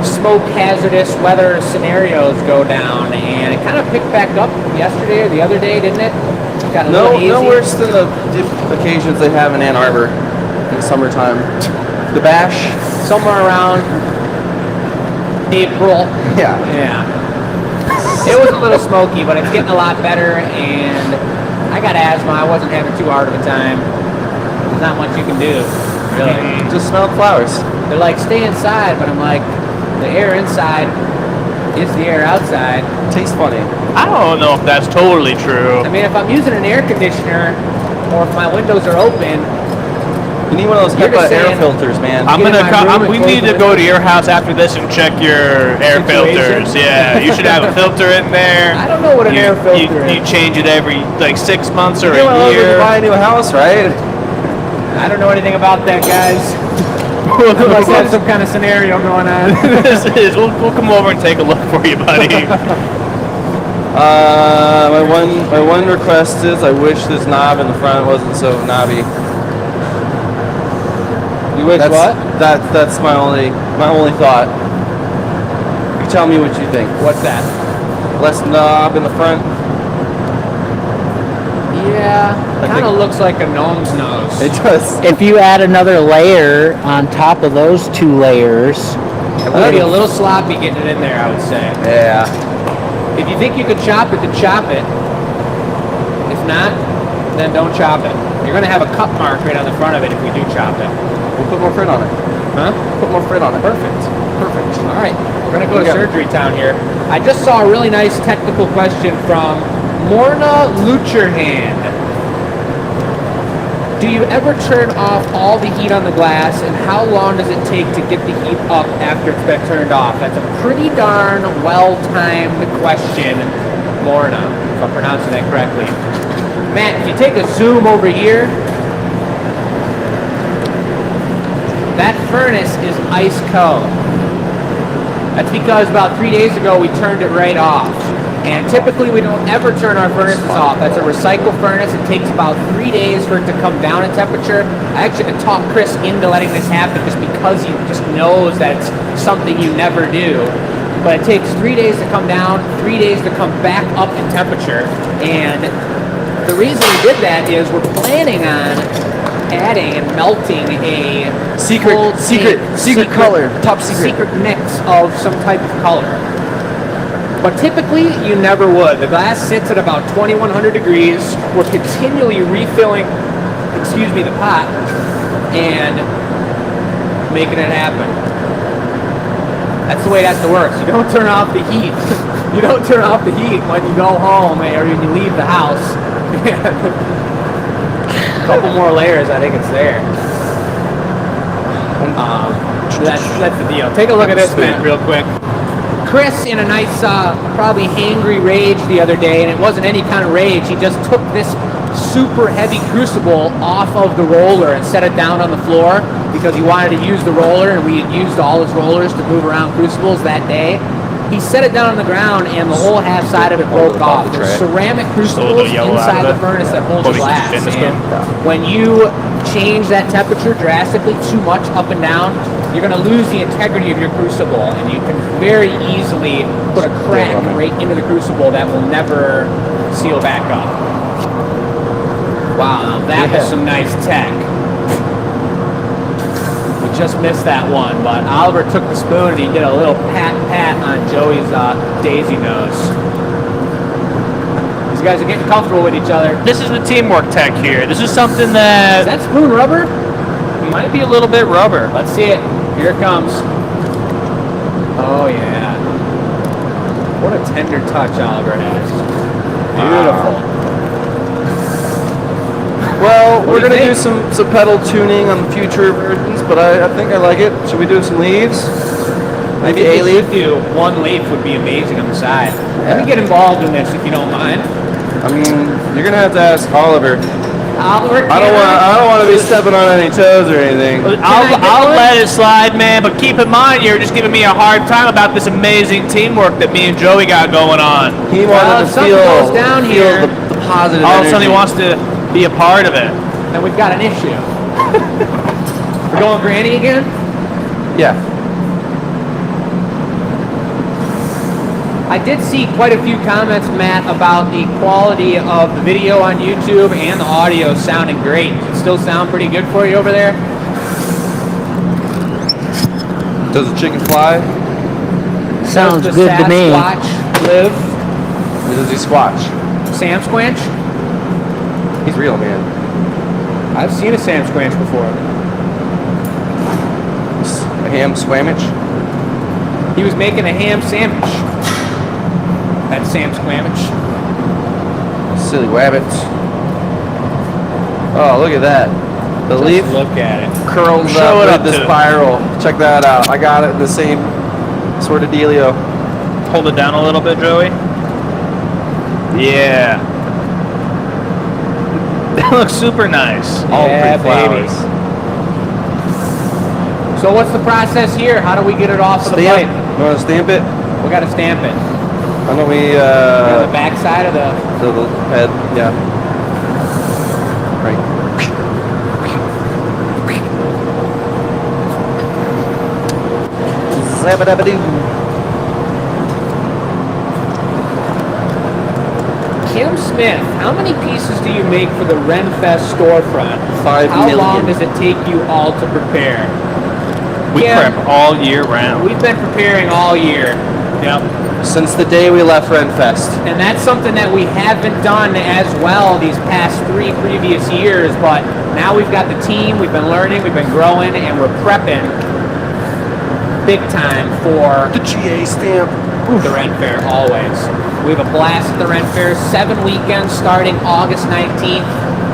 smoke hazardous weather scenarios go down, and it kind of picked back up yesterday or the other day, didn't it? Got a No little hazy. worse than the occasions they have in Ann Arbor in the summertime. The bash. Somewhere around April. Yeah. Yeah. It was a little smoky, but it's getting a lot better, and I got asthma. I wasn't having too hard of a time. There's not much you can do, really. Just smell the flowers. They're like, stay inside, but I'm like, the air inside is the air outside. Tastes funny. I don't know if that's totally true. I mean, if I'm using an air conditioner, or if my windows are open, You need one of those You're just HEPA air saying- filters, man. I'm Get in gonna my room come. and We close need the to go to windows. your house after this and check your air Situation? filters. Yeah, you should have a filter in there. I don't know what an you, air filter you is. change it every like 6 months or You know, a when you year. buy a new house, right? I don't know anything about that, guys. Unless that's some kind of scenario going on. This is. We'll come over and take a look for you, buddy. My one request is I wish this knob in the front wasn't so knobby. You wish what? That's my only thought. You tell me what you think. What's that? Less knob in the front. Yeah, I kind of think- looks like a gnome's nose. It does. If you add another layer on top of those two layers, It would be a little sloppy getting it in there, I would say. Yeah. If you think you could chop it, then chop it. If not, then don't chop it. You're going to have a cut mark right on the front of it if we do chop it. We'll put more frit on it. Huh? Put more frit on it. Perfect. Perfect. All right. We're going to go to Yeah. Surgery Town here. I just saw a really nice technical question from Morna Lucherhand. Do you ever turn off all the heat on the glass, and how long does it take to get the heat up after it's been turned off? That's a pretty darn well-timed question, Morna, if I'm pronouncing that correctly. Matt, if you take a zoom over here, that furnace is ice cold. That's because about 3 days ago we turned it right off. And typically we don't ever turn our furnaces off. That's a recycle furnace. It takes about 3 days for it to come down in temperature. I actually had to talk Chris into letting this happen just because he just knows that it's something you never do. But it takes 3 days to come down, 3 days to come back up in temperature. And the reason we did that is we're planning on adding and melting a full secret color. Top secret mix of some type of color. But typically, you never would. The glass sits at about 2100 degrees. We're continually refilling, the pot and making it happen. That's the way it has to work. So you don't turn off the heat. You don't turn off the heat when you go home or when you leave the house. A couple more layers, I think it's there. That's the deal. Take a look at this, man, real quick. Chris, in a nice, probably hangry rage the other day, and it wasn't any kind of rage, he just took this super heavy crucible off of the roller and set it down on the floor. because he wanted to use the roller, and we had used all his rollers to move around crucibles that day. He set it down on the ground, and the whole half side of it broke off. There's ceramic crucibles inside the furnace that hold the glass. And when you change that temperature drastically too much up and down, you're going to lose the integrity of your crucible, and you can very easily put a crack right into the crucible that will never seal back up. Wow, now that was some nice tech. We just missed that one, but Oliver took the spoon and he did a little pat on Joey's daisy nose. These guys are getting comfortable with each other. This is the teamwork tech here. This is something Is that that spoon rubber? might be a little bit rubber. Let's see it. Here it comes. Oh yeah. What a tender touch Oliver has. Beautiful. Well, What we're do you gonna do think? some pedal tuning on the future versions, but I think I like it. Should we do some leaves? Maybe a leaf? Do one leaf would be amazing on the side. Let me get involved in this if you don't mind. I mean, you're gonna have to ask Oliver. Oliver, I don't want to be stepping on any toes or anything. I'll let it slide, man, but keep in mind you're just giving me a hard time about this amazing teamwork that me and Joey got going on. He Well, wanted if to something feel, goes down feel here- the positive All of a energy. sudden he wants to be a part of it. Then we've got an issue. We're going granny again? Yeah. I did see quite a few comments, Matt, about the quality of the video on YouTube and the audio sounding great. Does it still sound pretty good for you over there? Does the chicken fly? Sounds Does good to me. Sasquatch live? Or does he squatch? Sam Squanch? He's real, man. I've seen a Sam Squanch before. A ham squamage? He was making a ham sandwich. That's Sam Squamich. Silly wabbits. Oh, look at that. The leaf Just look at it. curls Show it up up with the to- spiral. Check that out. I got it in the same sort of dealio. Hold it down a little bit, Joey. Yeah. That looks super nice. All Yeah, pretty baby. flowers. So what's the process here? How do we get it off of the pipe? Stamp. You want to stamp it? We got to stamp it. Why don't we, On the back side of the... the head, yeah. Right. Zabba-dabba-doo. Kim Smith, how many pieces do you make for the Renfest storefront? 5 How million. long does it take you all to prepare? We Kim, prep all year round. We've been preparing all year. Yep. Since the day we left Renfest. And that's something that we haven't done as well these past 3 previous years, but now we've got the team, we've been learning, we've been growing, and we're prepping big time for The GA stamp. the Ren Fair always. We have a blast at the Ren Fair, 7 weekends starting August 19th.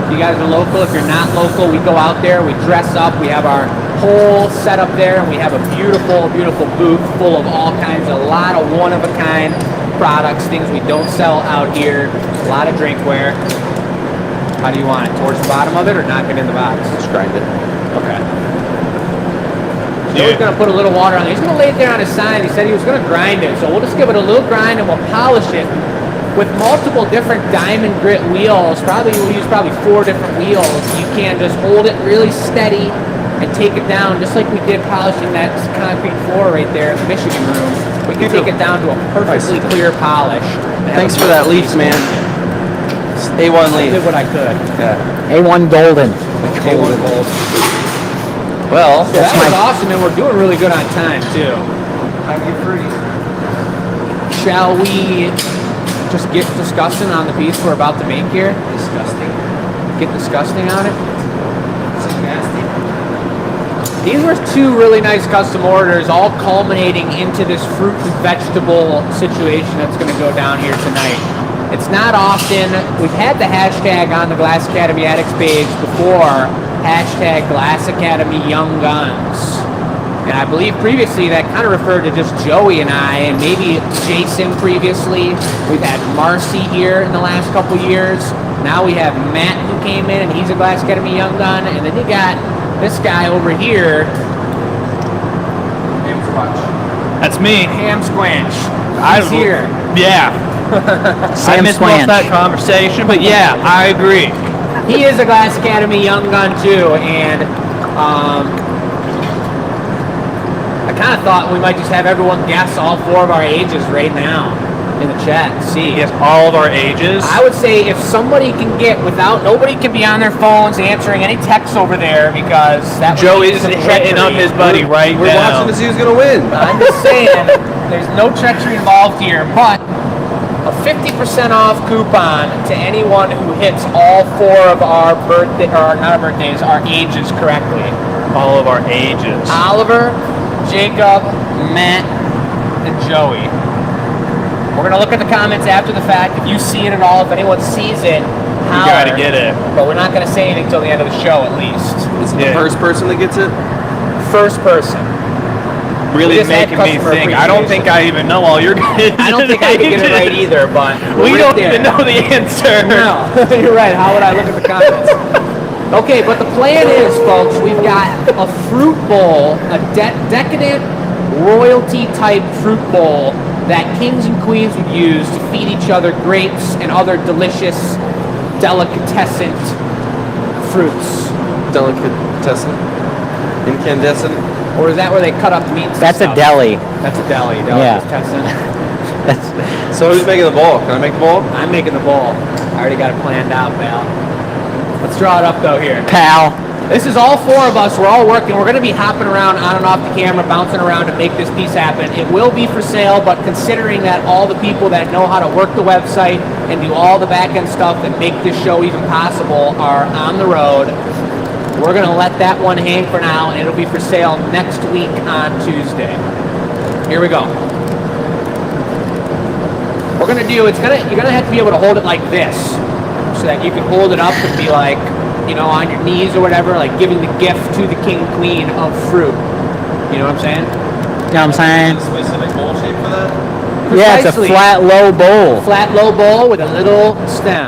If you guys are local, if you're not local, we go out there, we dress up, we have our whole setup there, and we have a beautiful, beautiful booth full of all kinds, a lot of one-of-a-kind products, things we don't sell out here, a lot of drinkware. How do you want it? Towards the bottom of it or knock it in the box? Let's grind it. Okay. Joey's gonna put a little water on it. He's gonna lay it there on his sign. He said he was gonna grind it, so we'll just give it a little grind and we'll polish it with multiple different diamond grit wheels. We'll use 4 different wheels. You can just hold it really steady and take it down, just like we did polishing that concrete floor right there in the Michigan room. We can take it down to a perfectly clear polish. Thanks for that leaf, man. It's A1 I leaf. did what I could. Yeah. A1 Golden. A1 gold. Well, So that was awesome, and we're doing really good on time too. Shall we just get disgusting on the piece we're about to make here? Disgusting. Get disgusting on it. These were 2 really nice custom orders, all culminating into this fruit and vegetable situation that's going to go down here tonight. It's not often, we've had the hashtag on the Glass Academy Addicts page before, hashtag Glass Academy Young Guns. And I believe previously that kind of referred to just Joey and I, and maybe Jason previously. We've had Marcy here in the last couple years. Now we have Matt who came in, and he's a Glass Academy Young Gun. And then you got this guy over here, That's me. Ham Squanch. I He's here. Yeah. I missed most of that conversation, but yeah, I agree. He is a Glass Academy Young Gun too, and I kind of thought we might just have everyone guess all 4 of our ages right now in the chat. See, Yes, all of our ages. I would say if somebody can get nobody can be on their phones answering any texts over there because that would Joe be is some hitting up treachery. his buddy right We're now. watching to see who's gonna win. I'm just saying, there's no treachery involved here, but a 50% off coupon to anyone who hits all 4 of our birthday, or not our birthdays, our ages correctly. All of our ages. Oliver, Jacob, Matt, and Joey. We're gonna look at the comments after the fact. If you see it at all, if anyone sees it, You holler. gotta get it. But we're not gonna say anything till the end of the show, at least. Is it Yeah. the first person that gets it? First person. Really just had making me customer think. I don't think I even know all your ages. I don't think I can get it right either, but We we're don't there. even know the answer. No, you're right. How would I look at the comments? Okay, but the plan is, folks, we've got a fruit bowl, a decadent royalty type fruit bowl that kings and queens would use to feed each other grapes and other delicious, delicatescent fruits. Delicatessen? Incandescent? Or is that where they cut up the meat? and That's a stuff? deli. That's a deli. Yeah. Delicatessen. So who's making the bowl? Can I make the bowl? I'm making the bowl. I already got it planned out, pal. Let's draw it up though here. Pal. This is all 4 of us. We're all working. We're going to be hopping around on and off the camera, bouncing around to make this piece happen. It will be for sale, but considering that all the people that know how to work the website and do all the back-end stuff that make this show even possible are on the road, we're going to let that one hang for now, and it'll be for sale next week on Tuesday. Here we go. We're going to do, you're going to have to be able to hold it like this so that you can hold it up and be like, you know, on your knees or whatever, like giving the gift to the king and queen of fruit. You know what I'm saying? You know what I'm saying? Specific bowl shape for that? Yeah, it's a Precisely. flat, low bowl. Flat, low bowl with a little stem.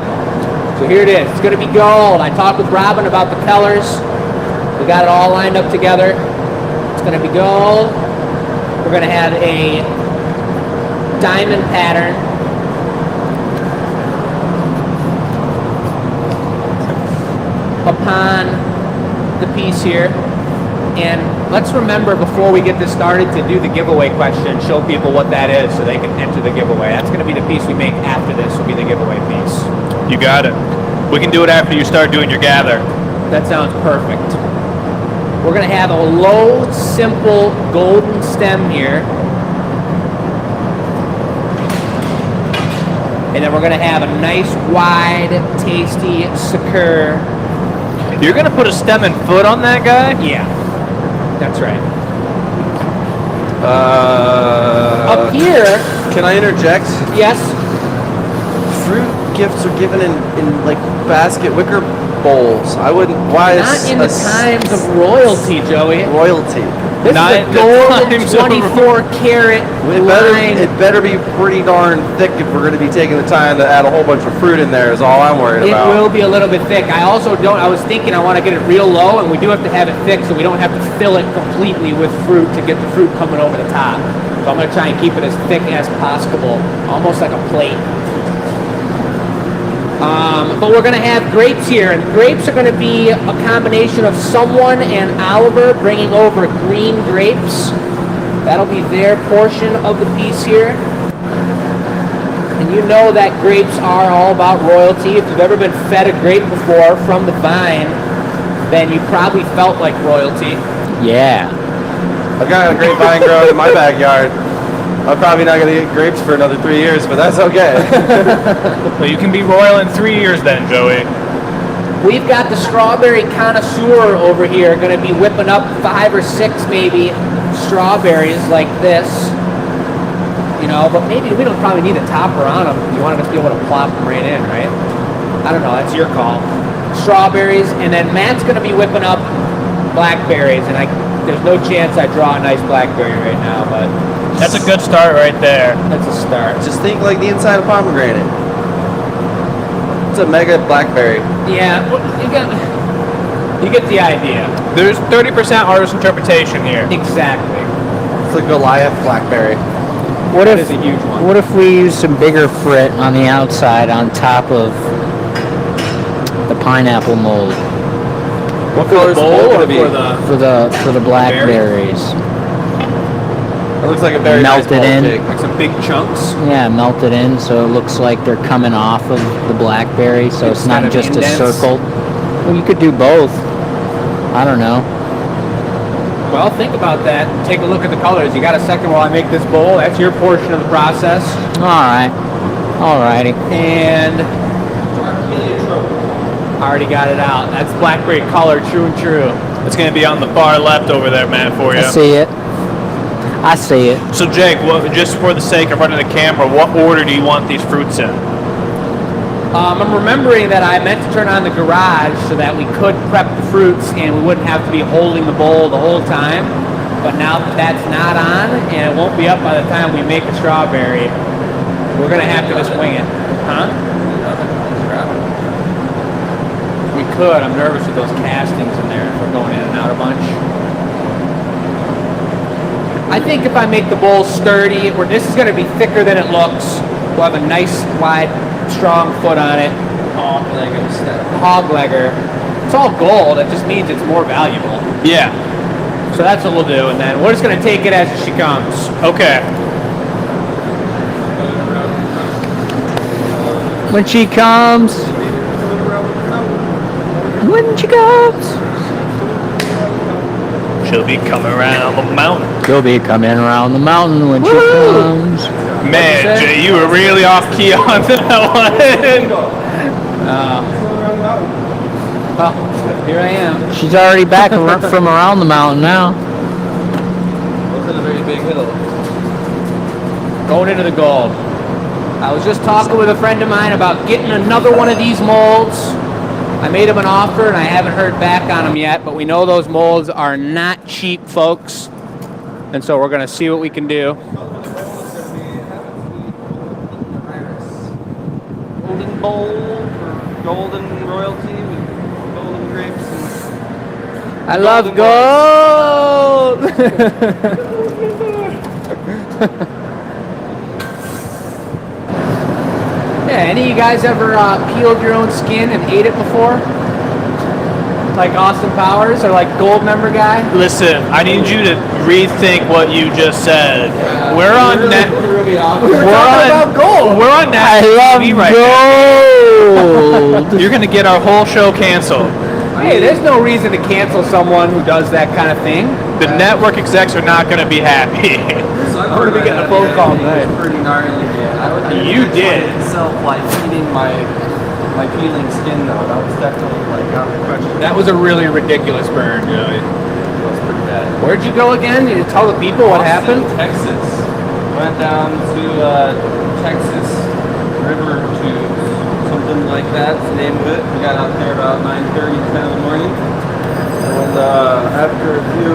So here it is. It's going to be gold. I talked with Robin about the colors. We got it all lined up together. It's going to be gold. We're going to have a diamond pattern. Upon the piece here. And let's remember before we get this started to do the giveaway question, show people what that is so they can enter the giveaway. That's going to be the piece we make after this will be the giveaway piece. You got it. We can do it after you start doing your gather. That sounds perfect. We're going to have a low, simple golden stem here. And then we're going to have a nice, wide, tasty, secure. You're gonna put a stem and foot on that guy? Yeah, that's right. Up Up here, Can I interject? yes, Fruit gifts are given in like basket wicker bowls. I wouldn't. Why not is in the times of royalty, Joey. royalty? This Not is in a the golden times of 24 karat line. It better be pretty darn thick if we're going to be taking the time to add a whole bunch of fruit in there. Is all I'm worried It about. will be a little bit thick. I also don't, I was thinking I want to get it real low, and we do have to have it thick so we don't have to fill it completely with fruit to get the fruit coming over the top. So I'm going to try and keep it as thick as possible, almost like a plate. But we're going to have grapes here, and grapes are going to be a combination of someone and Oliver bringing over green grapes. That'll be their portion of the piece here. And you know that grapes are all about royalty. If you've ever been fed a grape before from the vine, then you probably felt like royalty. Yeah. I've got a grapevine growing in my backyard. I'm probably not going to get grapes for another 3 years, but that's okay. Well, you can be royal in 3 years then, Joey. We've got the strawberry connoisseur over here going to be whipping up 5 or 6 maybe strawberries like this. You know, but maybe we don't probably need a topper on them. You want to be able to plop them right in, right? I don't know. That's your call. Strawberries, and then Matt's going to be whipping up blackberries, and there's no chance I draw a nice blackberry right now, but That's a good start right there. that's a start. Just think like the inside of pomegranate. It's a mega blackberry. Yeah, well, You get the idea. There's 30% artist interpretation here. Exactly. It's a Goliath blackberry. What That if is a huge one. What if we use some bigger frit on the outside on top of the pineapple mold What color is the bowl gonna be? for the blackberries? It looks like a very Melt nice it bowl, in. Jake. Like some big chunks. Yeah, melt it in so it looks like they're coming off of the blackberry, so it's Instead not of just a indents. circle. Well, you could do both. I don't know. Well, think about that. Take a look at the colors. You got a second while I make this bowl? That's your portion of the process. All righty. And I already got it out. That's blackberry color, true and true. It's going to be on the far left over there, Matt, for you. I see it. So, Jake, just for the sake of running the camera, what order do you want these fruits in? I'm remembering that I meant to turn on the garage so that we could prep the fruits and we wouldn't have to be holding the bowl the whole time. But now that that's not on and it won't be up by the time we make a strawberry, we're going to have to just wing it. Huh? We could. I'm nervous with those castings in there if we're going in and out a bunch. I think if I make the bowl sturdy, this is going to be thicker than it looks. We'll have a nice, wide, strong foot on it. Hoglegger. It's all gold. It just means it's more valuable. Yeah. So that's what we'll do, and then we're just going to take it as she comes. Okay. When she comes. When she comes. She'll be coming around the mountain. She'll be coming around the mountain when she comes. Man, Jay, you were really off key on that one. Well, here I am. She's already back from around the mountain now. Wasn't a very big hill. Going into the gold. I was just talking with a friend of mine about getting another one of these molds. I made him an offer and I haven't heard back on them yet, but we know those molds are not cheap, folks. And so we're going to see what we can do. Golden bowl for golden royalty with golden grapes and I love gold! Yeah, any of you guys ever peeled your own skin and ate it before? Like Austin Powers or like Gold Member guy? Listen, I need you to rethink what you just said. We're on net. We're talking about gold. We're on I national love TV right now. gold. You're gonna get our whole show canceled. Hey, there's no reason to cancel someone who does that kind of thing. The network execs are not gonna be happy. I'm gonna be getting a phone call tonight. pretty gnarly. You did. Itself, like eating my peeling skin though. That was definitely like out of the question. That was a really ridiculous burn. It was pretty bad. Where'd you go again? You tell the people what Austin, happened? Texas. Went down to Texas River Tubes, something like that's the name of it. We got out there about 9:30, 10 in the morning. And after a few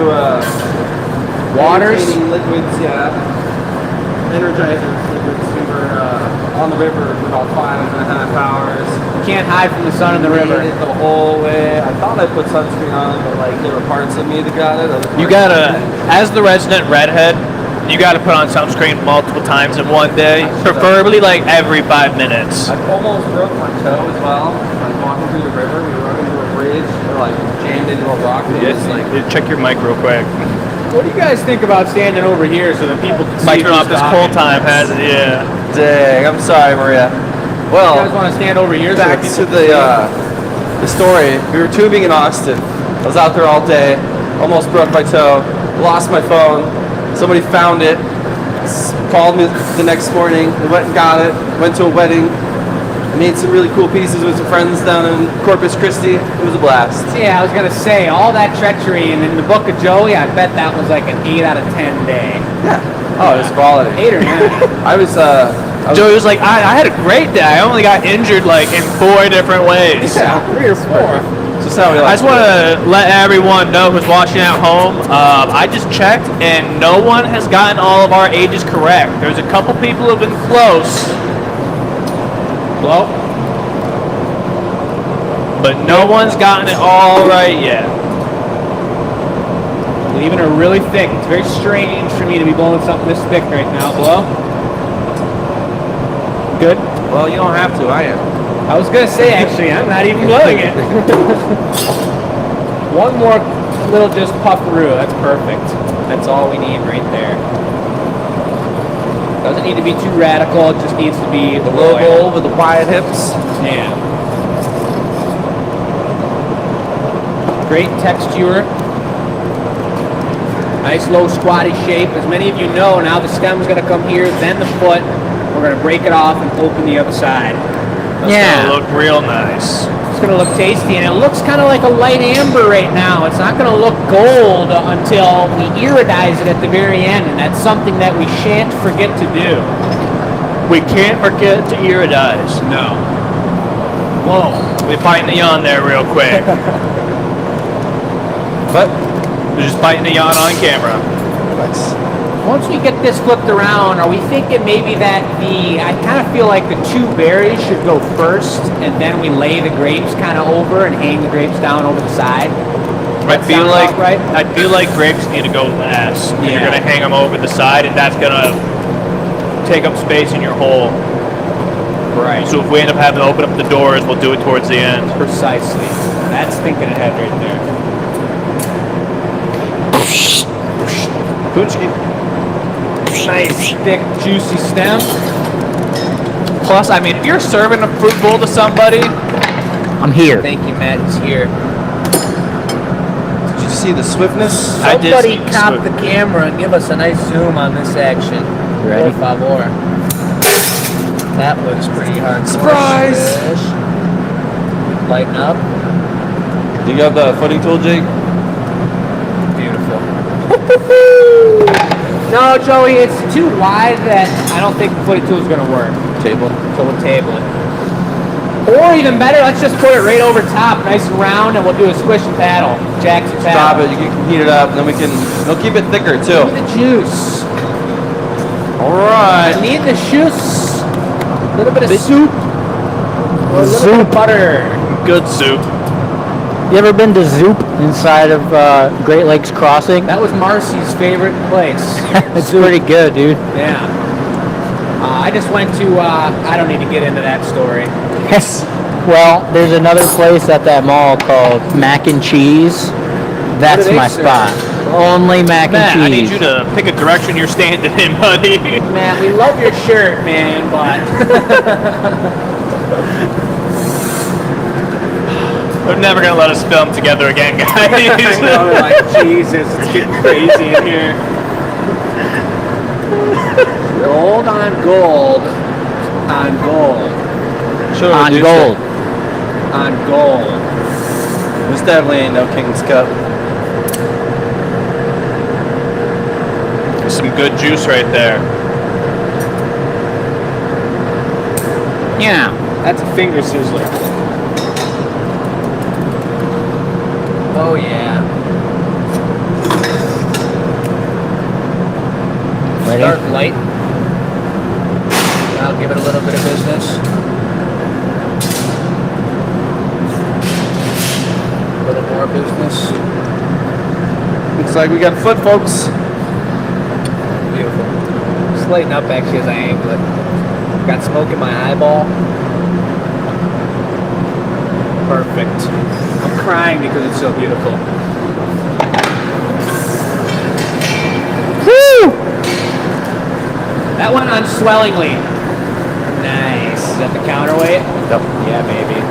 Waters? entertaining liquids, energizer liquids, we were on the river for about 5.5 hours. You can't hide from the sun in the river. Made it the whole way. I thought I put sunscreen on, but like there were parts of me that got it. Other You parts gotta, didn't. as the resident redhead, you gotta put on sunscreen multiple times in one day, preferably like every 5 minutes. I almost broke my toe as well. Like walking through the river, we were into a bridge, or like jammed into a rock. It was like Check your mic real quick. What do you guys think about standing over here so that people can see Mic who's off this talking? cold time has it, yeah. Dang, I'm sorry, Maria. You guys Well, want to stand over here? So back that to people can the story. We were tubing in Austin. I was out there all day. Almost broke my toe. Lost my phone. Somebody found it. Called me the next morning. We went and got it. Went to a wedding. Made some really cool pieces with some friends down in Corpus Christi. It was a blast. Yeah, I was gonna say all that treachery, and in the book of Joey, I bet that was like an 8 out of 10 day. Yeah. Oh, it was quality. 8 or 9. I was Joey was like, I had a great day. I only got injured like in 4 different ways. Yeah, 3 or 4. just how we I like just want to let everyone know who's watching at home. I just checked, and no one has gotten all of our ages correct. There's a couple people who've been close. Well, but no one's gotten it all right yet. Leaving her really thick. It's very strange for me to be blowing something this thick right now. Blow. Good. Well, you don't have to. I am. I was gonna say actually, I'm not even blowing it. One more little just puff-a-roo. That's perfect. That's all we need right there. Doesn't need to be too radical. It just needs to be The low bowl with the wide hips. Yeah. Great texture. Nice low squatty shape. As many of you know, now the stem's going to come here, then the foot. We're going to break it off and open the other side. That's gonna look real nice. It's going to look tasty, and it looks kind of like a light amber right now. It's not going to look gold until we iridize it at the very end, and that's something that we shan't forget to do. We can't forget to iridize. No. Whoa. We biting the yawn there real quick. But We're just biting the yawn on camera. nice. Once we get this flipped around, are we thinking maybe that I kind of feel like the two berries should go first, and then we lay the grapes kind of over and hang the grapes down over the side? I feel like right? I feel like grapes need to go last. Yeah. You're gonna hang them over the side, and that's gonna take up space in your hole. Right. So if we end up having to open up the doors, we'll do it towards the end. Precisely. That's thinking ahead right there. Punchki. Nice, thick, juicy stem. Plus, I mean, if you're serving a fruit bowl to somebody, I'm here. Thank you, Matt is here. Did you see the swiftness? I did Somebody see cop swift- the camera and give us a nice zoom on this action. Ready? Por favor. That looks pretty hard. Surprise! Lighten up. You got the footing tool, Jake? Beautiful. No, Joey, it's too wide that I don't think the footy tool is going to work. Table. So we'll table it. Or even better, let's just put it right over top, nice and round, and we'll do a squish and paddle. Jackson paddle. Stop it. You can heat it up, and then we'll keep it thicker too. Give me the juice. All right. I need the juice. A little bit of soup. Or a little bit of butter. good soup. You ever been to Zoop inside of Great Lakes Crossing? That was Marcy's favorite place. It's pretty good, dude. Yeah. I just went to, I don't need to get into that story. Well, there's another place at that mall called Mac and Cheese. That's do they my serve? spot. Only mac Matt, and I cheese. need you to pick a direction you're standing in, buddy. Man, we love your shirt, man, but They're never gonna let us film together again, guys. I know, like, Jesus, it's getting crazy in here. Gold on gold. On gold. Should've On reduced gold. On gold. it. This definitely ain't no King's Cup. Some good juice right there. Yeah, that's a finger sizzler. Oh yeah. Ready? Start light. I'll give it a little bit of business. A little more business. Looks like we got foot, folks. Beautiful. Just lighten up actually as I angle it. Got smoke in my eyeball. Perfect. I'm crying because it's so beautiful. Woo! That went unswellingly. Nice. Is that the counterweight? Yep. Yeah, baby.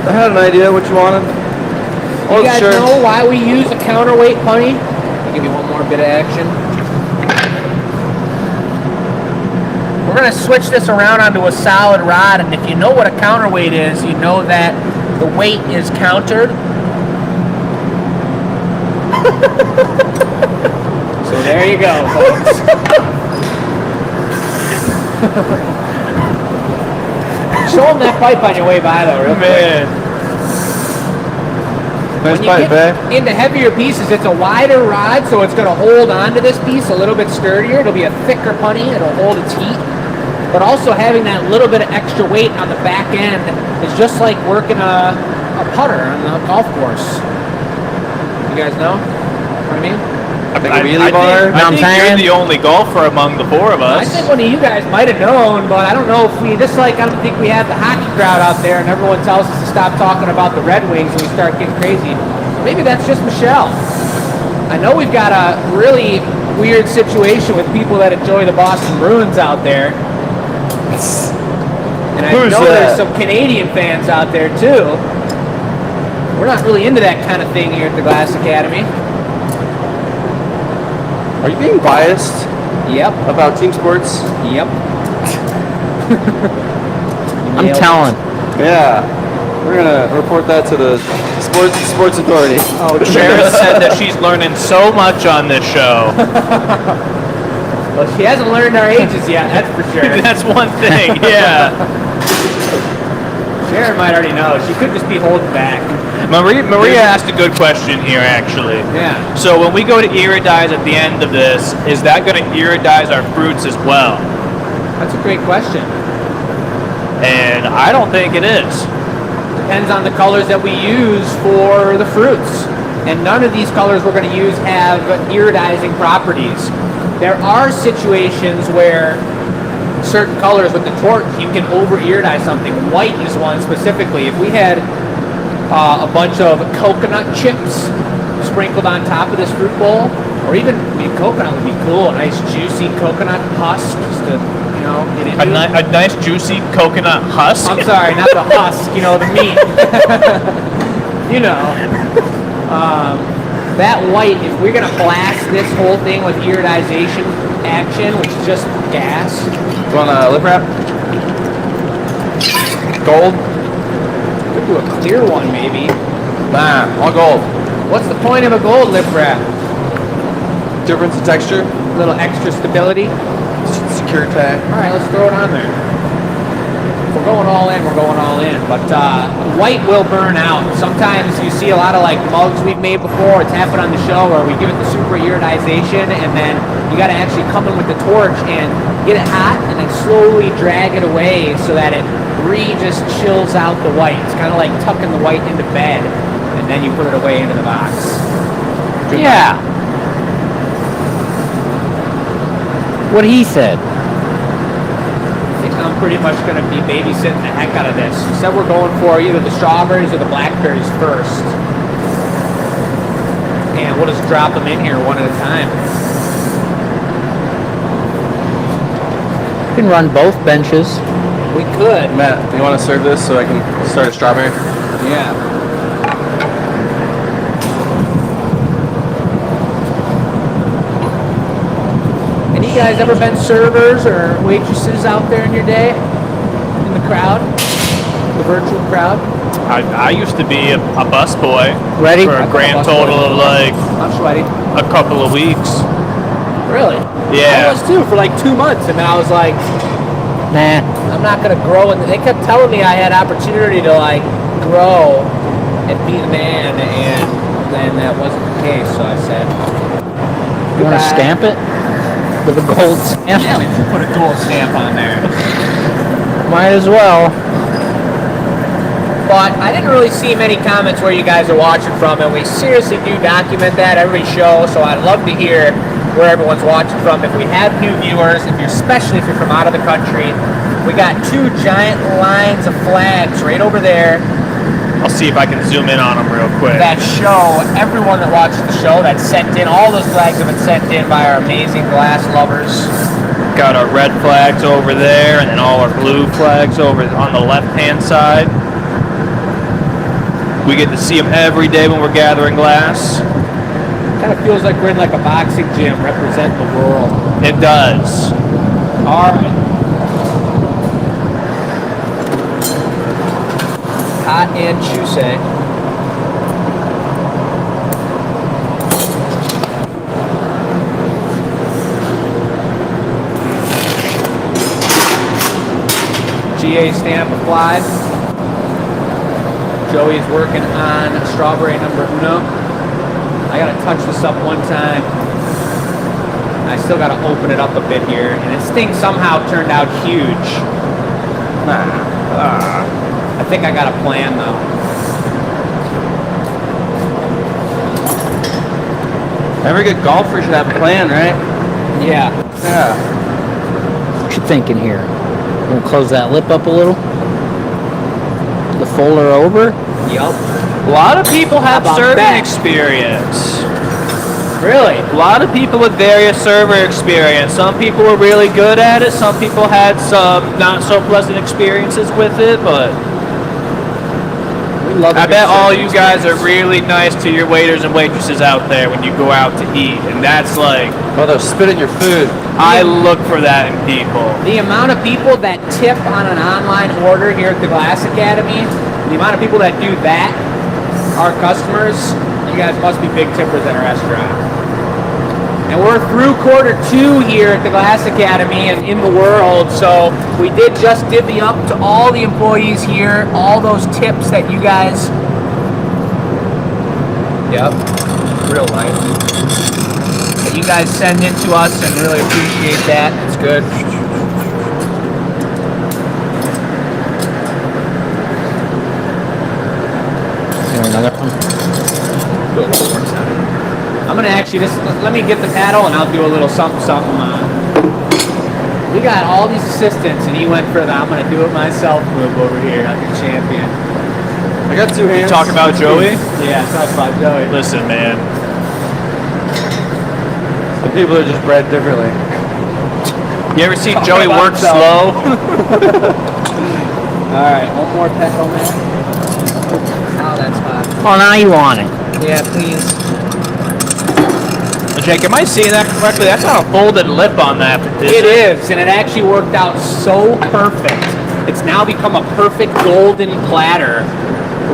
I had an idea what you wanted. You guys know why we use a counterweight punny? I'll give you one more bit of action. We're going to switch this around onto a solid rod, and if you know what a counterweight is, you know that the weight is countered. So there you go, folks. Show them that pipe on your way by, though, real quick. Man. Nice When you pipe, get babe. into heavier pieces, it's a wider rod, so it's going to hold onto this piece a little bit sturdier. It'll be a thicker punny. It'll hold its heat. But also having that little bit of extra weight on the back end It's just like working a putter on a golf course. You guys know what I mean? Like a wheelie bar? I think you're the only golfer among the four of us. I think one of you guys might have known, but I don't know if we, just like I don't think we have the hockey crowd out there and everyone tells us to stop talking about the Red Wings and we start getting crazy. Maybe that's just Michelle. I know we've got a really weird situation with people that enjoy the Boston Bruins out there. And I know there's some Canadian fans out there too. We're not really into that kind of thing here at the Glass Academy. Are you being biased Yep. about team sports? Yep. I'm telling. Yeah. We're gonna report that to the sports authority. Oh, Sharon said that she's learning so much on this show. Well, she hasn't learned our ages yet, that's for sure. That's one thing, yeah. Sharon might already know. She could just be holding back. Maria asked a good question here, actually. Yeah. So when we go to iridize at the end of this, is that going to iridize our fruits as well? That's a great question. And I don't think it is. Depends on the colors that we use for the fruits. And none of these colors we're going to use have iridizing properties. There are situations where certain colors with the torch, you can over-iridize something. White is one specifically. If we had a bunch of coconut chips sprinkled on top of this fruit bowl, or even, I mean, coconut would be cool, a nice juicy coconut husk, just to, you know, get into. A nice juicy coconut husk? I'm sorry, not the husk, you know, the meat. You know. That white, if we're going to blast this whole thing with iridization action, which is just gas. You want a lip wrap? Gold? Could do a clear one, maybe. Nah, all gold. What's the point of a gold lip wrap? Difference in texture? A little extra stability. Secure tag. All right, let's throw it on there. If we're going all in, we're going all in. But white will burn out. Sometimes you see a lot of like mugs we've made before. It's happened on the show where we give it the super iridization, and then you got to actually come in with the torch and get it hot, and then slowly drag it away so that it just chills out the white. It's kind of like tucking the white into bed, and then you put it away into the box. Yeah. What he said. I think I'm pretty much going to be babysitting the heck out of this. He said we're going for either the strawberries or the blackberries first. And we'll just drop them in here one at a time. You can run both benches. We could. Matt, do you want to serve this so I can start a strawberry? Yeah. Any of you guys ever been servers or waitresses out there in your day? In the crowd? The virtual crowd? I used to be a busboy Ready? for a grand total of like I'm sweaty. a couple of weeks. Really? Yeah. I was too for like 2 months, and then I was like, Nah. I'm not gonna grow. And they kept telling me I had opportunity to like grow and be the man, and then that wasn't the case. So I said, You want to goodbye. stamp it? With a gold stamp? Yeah, we should put a gold stamp on there. Might as well. But I didn't really see many comments where you guys are watching from, and we seriously do document that every show. So I'd love to hear where everyone's watching from. If we have new viewers, especially if you're from out of the country, we got 2 giant lines of flags right over there I'll see if I can zoom in on them real quick. that show everyone that watches the show that's sent in. All those flags have been sent in by our amazing glass lovers. Got our red flags over there, and then all our blue flags over on the left-hand side. We get to see them every day when we're gathering glass. Kind of feels like we're in like a boxing gym representing the world. It does. All right. Hot and juicy. GA stamp applied. Joey's working on strawberry number uno. I gotta touch this up one time. I still gotta open it up a bit here, and this thing somehow turned out huge. I think I got a plan though. Every good golfer should have a plan, right? Yeah. Yeah. What you thinking here? Gonna close that lip up a little? The folder over? Yup. A lot of people have How about serving that? experience. Really? A lot of people with various server experience. Some people were really good at it. Some people had some not so pleasant experiences with it, but We love. I bet all you guys are really nice to your waiters and waitresses out there when you go out to eat, and that's like, Oh, they'll spit in your food. I look for that in people. The amount of people that tip on an online order here at the Glass Academy, the amount of people that do that, our customers, you guys must be big tippers at a restaurant. And we're through quarter 2 here at the Glass Academy and in the world, so we did just divvy up to all the employees here, all those tips that you guys... Yep, real life. That you guys send in to us and really appreciate that. It's good. Here, another one. I'm gonna actually just let me get the paddle and I'll do a little something. We got all these assistants and he went for the I'm gonna do it myself move over here like a champion. I got 2 hands. Talk about Joey? Yeah, talk about Joey. Listen, man. Some people are just bred differently. You ever seen Talk Joey about work himself. slow? All right, one more petal, man. Oh, that's hot. Oh, now you want it. Yeah, please. Jake, am I seeing that correctly? That's not a folded lip on that. It is, and it actually worked out so perfect. It's now become a perfect golden platter.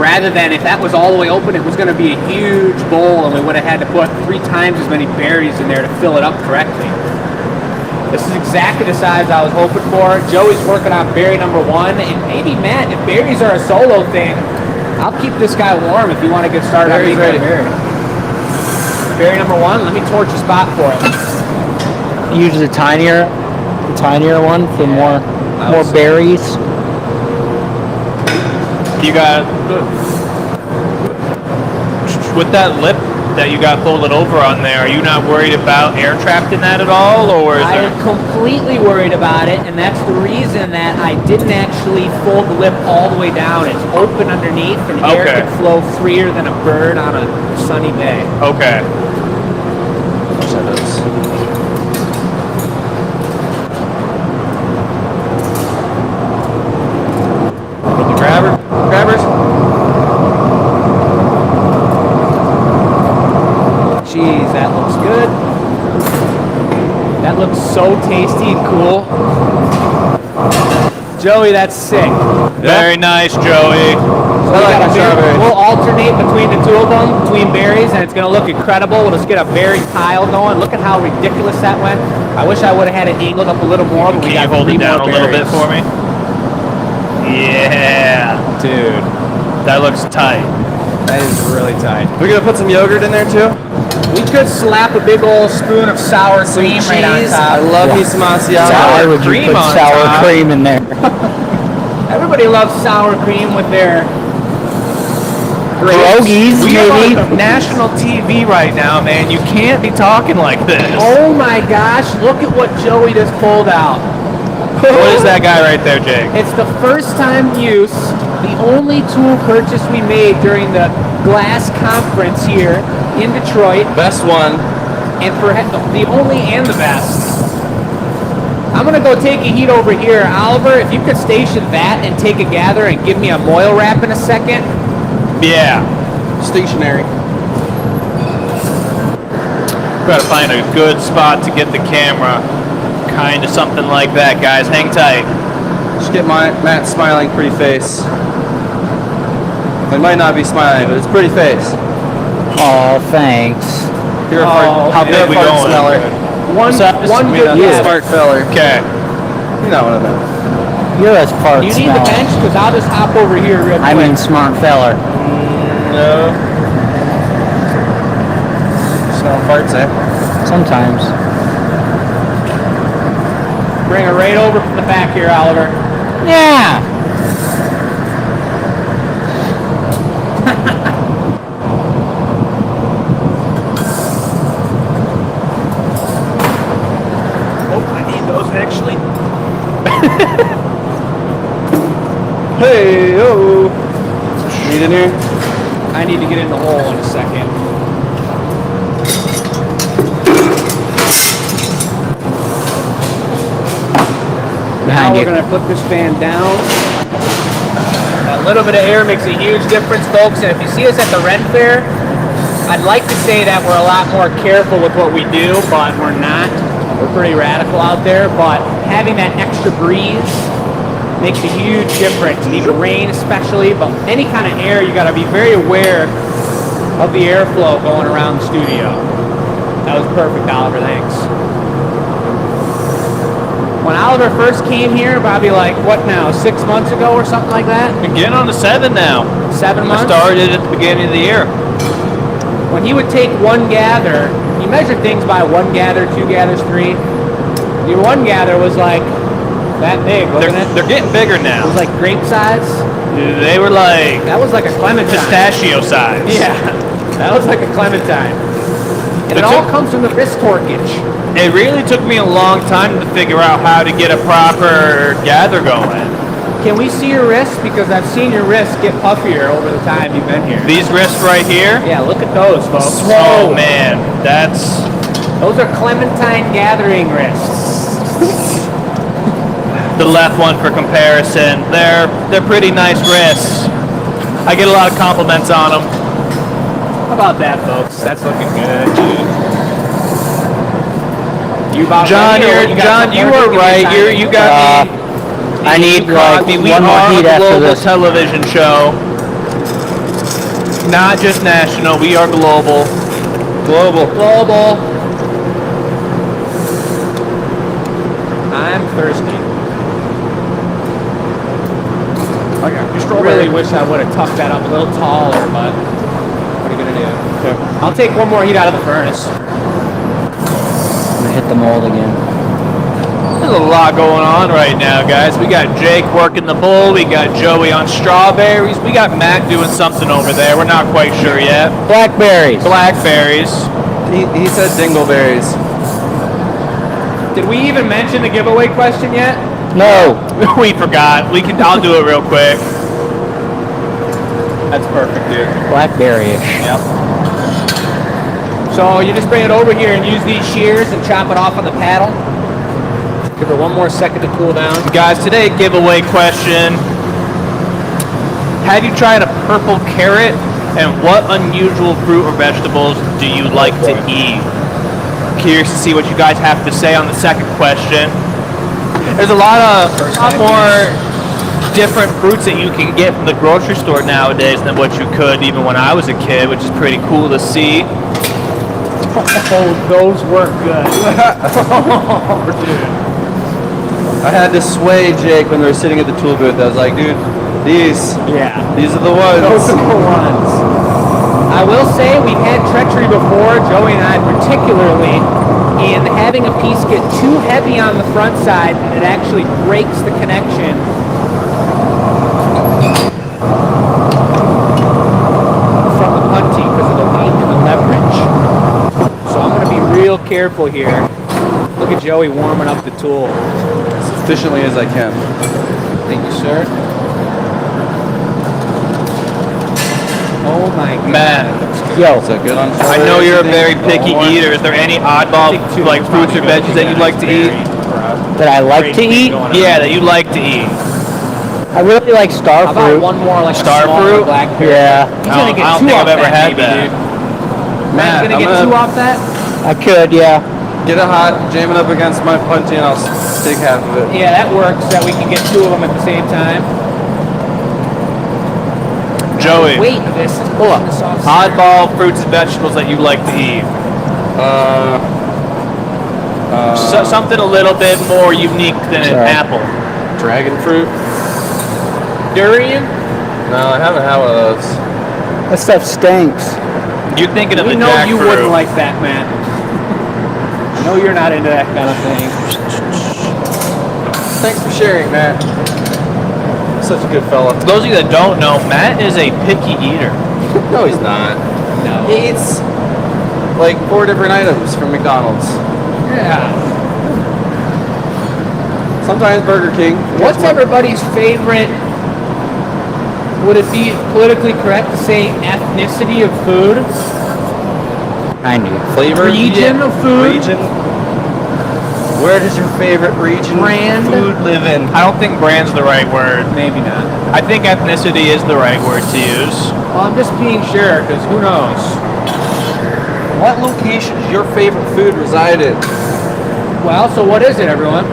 Rather than if that was all the way open, it was going to be a huge bowl, and we would have had to put 3 times as many berries in there to fill it up correctly. This is exactly the size I was hoping for. Joey's working on berry number 1, and maybe Matt, if berries are a solo thing, I'll keep this guy warm if you want to get started on Berry's making ready. a berry. Berry number 1, let me torch a spot for it. Use the tinier one for more was- berries. You got with that lip that you got folded over on there. Are you not worried about air trapped in that at all, or is I there? am completely worried about it, and that's the reason that I didn't actually fold the lip all the way down. It's open underneath, and air Okay. can flow freer than a bird on a sunny day. Okay. With the grabbers. Jeez, that looks good. That looks so tasty and cool. Joey, that's sick. Very nice, Joey. So we like got a the berry- strawberries. We'll alternate between the 2 of them, between berries, and it's going to look incredible. We'll just get a berry pile going. Look at how ridiculous that went. I wish I would have had it angled up a little more, but we Can you got hold 3 it down a more little bit berries. for me? Yeah, dude. That looks tight. That is really tight. We're gonna put some yogurt in there too. We could slap a big old spoon of sour cream right on Cheese. top. I love me some Asiago. Why would you cream put on sour top. cream in there? Everybody loves sour cream with their Pierogies, We are maybe? on national TV right now, man. You can't be talking like this. Oh my gosh, look at what Joey just pulled out. What is that guy right there, Jake? It's the first time use, the only tool purchase we made during the glass conference here in Detroit, Best one. and for the only and the best. I'm gonna go take a heat over here. Oliver, if you could station that and take a gather and give me a moil wrap in a second. Yeah. Stationary. Gotta find a good spot to get the camera. Kind of something like that, guys. Hang tight. Just get Matt's smiling pretty face. It might not be smiling, but it's pretty face. Oh, thanks. You're a Oh, fart, how you're a big we fart going? smeller. One good You're a gather. smart feller. Okay. You know what I mean. You're a fart Do you need the smeller. bench? Because I'll just hop over here real quick. I mean, smart feller. No. Smell farts, eh? Sometimes. Bring it right over from the back here, Oliver. Yeah. actually. Hey, yo. Need in here? I need to get in the hole in a second. Now Behind we're you. going to put this fan down. A little bit of air makes a huge difference, folks. And if you see us at the Ren Fair, I'd like to say that we're a lot more careful with what we do, but we're not. We're pretty radical out there, but having that extra breeze makes a huge difference. Even rain especially, but any kind of air, you got to be very aware of the airflow going around the studio. That was perfect, Oliver. Thanks. When Oliver first came here, probably like, what now, 6 months ago or something like that? Been getting on to 7 now. 7 I months? started at the beginning of the year. When he would take one gather, he measured things by one gather, two gathers, three. Your one gather was like that big, wasn't it? They're getting bigger It now. was like grape size. They were like That was like a clementine. pistachio size. Yeah, that was like a clementine. And it all comes from the wrist torquage. It really took me a long time to figure out how to get a proper gather going. Can we see your wrists? Because I've seen your wrists get puffier over the time you've been here. These wrists right here. Yeah, look at those, folks. Oh man, Those are clementine gathering wrists. the left one for comparison. They're pretty nice wrists. I get a lot of compliments on them. How about that, folks? That's looking good, dude. You about John, ready, or got you something were to give me right. time? You got me. I need You caught like me. We one more are heat a after global this. television show, not just national. We are global. Global. Global. I'm thirsty. I really wish I would have tucked that up a little taller, but what are you gonna do? Okay. I'll take one more heat out of the furnace. I'm gonna hit the mold again. There's a lot going on right now, guys. We got Jake working the bull. We got Joey on strawberries. We got Matt doing something over there. We're not quite sure yet. Blackberries. Blackberries. He said dingleberries. Did we even mention the giveaway question yet? No. We forgot. I'll do it real quick. That's perfect, dude. Blackberry-ish. Yep. So you just bring it over here and use these shears and chop it off on the paddle. Give it one more second to cool down. Guys, today giveaway question. Have you tried a purple carrot? And what unusual fruit or vegetables do you like to eat? Curious to see what you guys have to say on the second question. There's a lot more different fruits that you can get from the grocery store nowadays than what you could even when I was a kid, which is pretty cool to see. Oh, those work good. I had to sway Jake when they were sitting at the tool booth. I was like, dude, these are the ones. Those are the ones. I will say we've had treachery before, Joey and I particularly, in having a piece get too heavy on the front side and it actually breaks the connection. From the punty because of the weight and the leverage. So I'm going to be real careful here. Look at Joey warming up the tool. As efficiently as I can. Thank you, sir. Oh my God. Matt, Yo, Is that good on I know you're a very strawberries, picky you think? eater. Is there any oddball like fruits or veggies that you'd like to eat? that I like to eat. Yeah, that you like to eat. I really like star How about fruit. one more like Star a smaller fruit? blackberry? Yeah. He's I gonna don't- get I don't two think off I've ever that, had maybe, that. dude. Matt, Matt's gonna I'm get gonna two off that? I could, yeah. get it hot, jam it up against my punty, and I'll take half of it. Yeah, that works. That we can get two of them at the same time. Joey, Weight of this is pulling this off. oddball fruits and vegetables that you like to eat. Something a little bit more unique than an Sorry. apple. Dragon fruit? Durian? No, I haven't had one of those. That stuff stinks. You're thinking of We the know you jackfruit. wouldn't like that, Matt. I know you're not into that kind of thing. Thanks for sharing, Matt. Such a good fella. For those of you that don't know, Matt is a picky eater. No, he's not. No. He eats like 4 different items from McDonald's. Yeah. Sometimes Burger King. What's everybody's favorite? Would it be politically correct to say ethnicity of food? Kind of. Flavor? Region of food? Region. Where does your favorite region Brand? food live in? I don't think brand's the right word. Maybe not. I think ethnicity is the right word to use. Well, I'm just being sure, because who knows? What location does your favorite food reside in? Well, so what is it, everyone?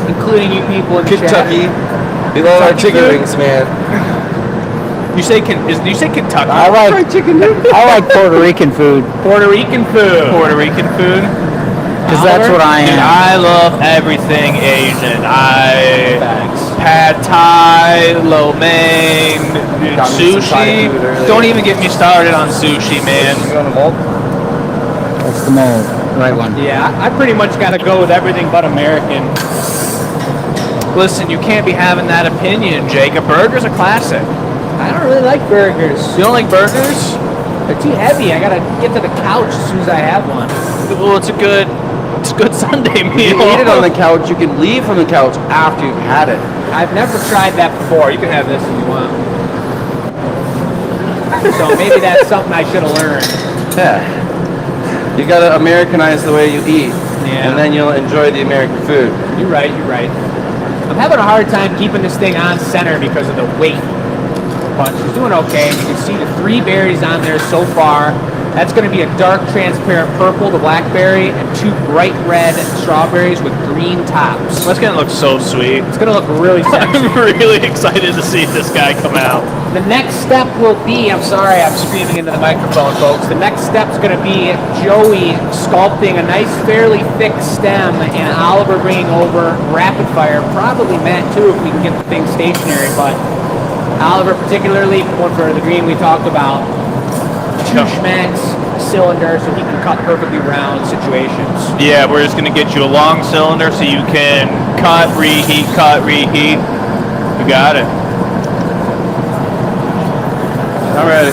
Including you people in the Kentucky. chat. We love our Kentucky chicken food? wings, man. You say Kentucky? I like Fried chicken. I like Puerto Rican food Puerto Rican food. Puerto Rican food. because that's what I Dude, am. I love everything Asian. Facts. Pad Thai, lo mein, dude, Got me some Thai sushi. food earlier. Don't even get me started on sushi, man. You on the mold? That's the mold, right one. Yeah, I pretty much got to go with everything but American. Listen, you can't be having that opinion, Jake. A burger's a classic. I don't really like burgers. You don't like burgers? They're too heavy. I gotta get to the couch as soon as I have one. Well, it's a good Sunday meal. You eat it on the couch. You can leave from the couch after you've had it. I've never tried that before. You can have this if you want. So maybe that's something I should have learned. Yeah. You gotta Americanize the way you eat, Yeah. and then you'll enjoy the American food. You're right. You're right. I'm having a hard time keeping this thing on center because of the weight. Punch is doing okay. You can see the 3 berries on there so far. That's going to be a dark transparent purple, the blackberry, and 2 bright red strawberries with green tops. That's gonna look so sweet. It's going to look really sexy. I'm really excited to see this guy come out. The next step will be, I'm sorry I'm screaming into the microphone, folks. The next step's going to be Joey sculpting a nice, fairly thick stem, and Oliver bringing over rapid fire. Probably Matt too, if we can get the thing stationary. But Oliver, particularly, one for the green we talked about, 2 schmacks cylinder, so he can cut perfectly round situations. Yeah, we're just gonna get you a long cylinder so you can cut, reheat, cut, reheat. You got it. All right.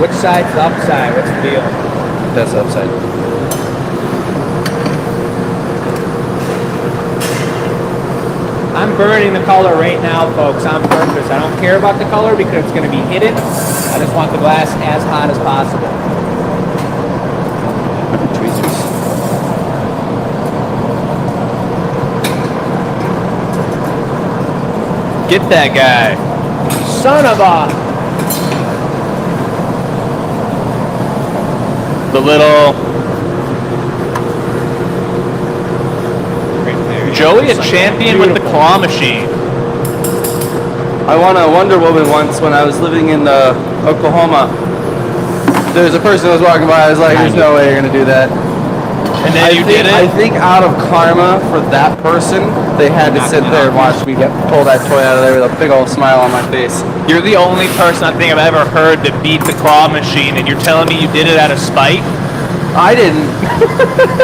Which side's the upside? What's the deal? That's upside. I'm burning the color right now, folks, on purpose. I don't care about the color because it's going to be hidden. I just want the glass as hot as possible. Tweezers. Get that guy. Son of a... The little Joey, a champion with the claw machine. I won a Wonder Woman once when I was living in Oklahoma. There's a person that was walking by. I was like, "There's no way you're gonna do that." And then you did I it. think out of karma for that person, they had to sit there and watch me pull that toy out of there with a big old smile on my face. You're the only person I think I've ever heard to beat the claw machine, and you're telling me you did it out of spite? I didn't.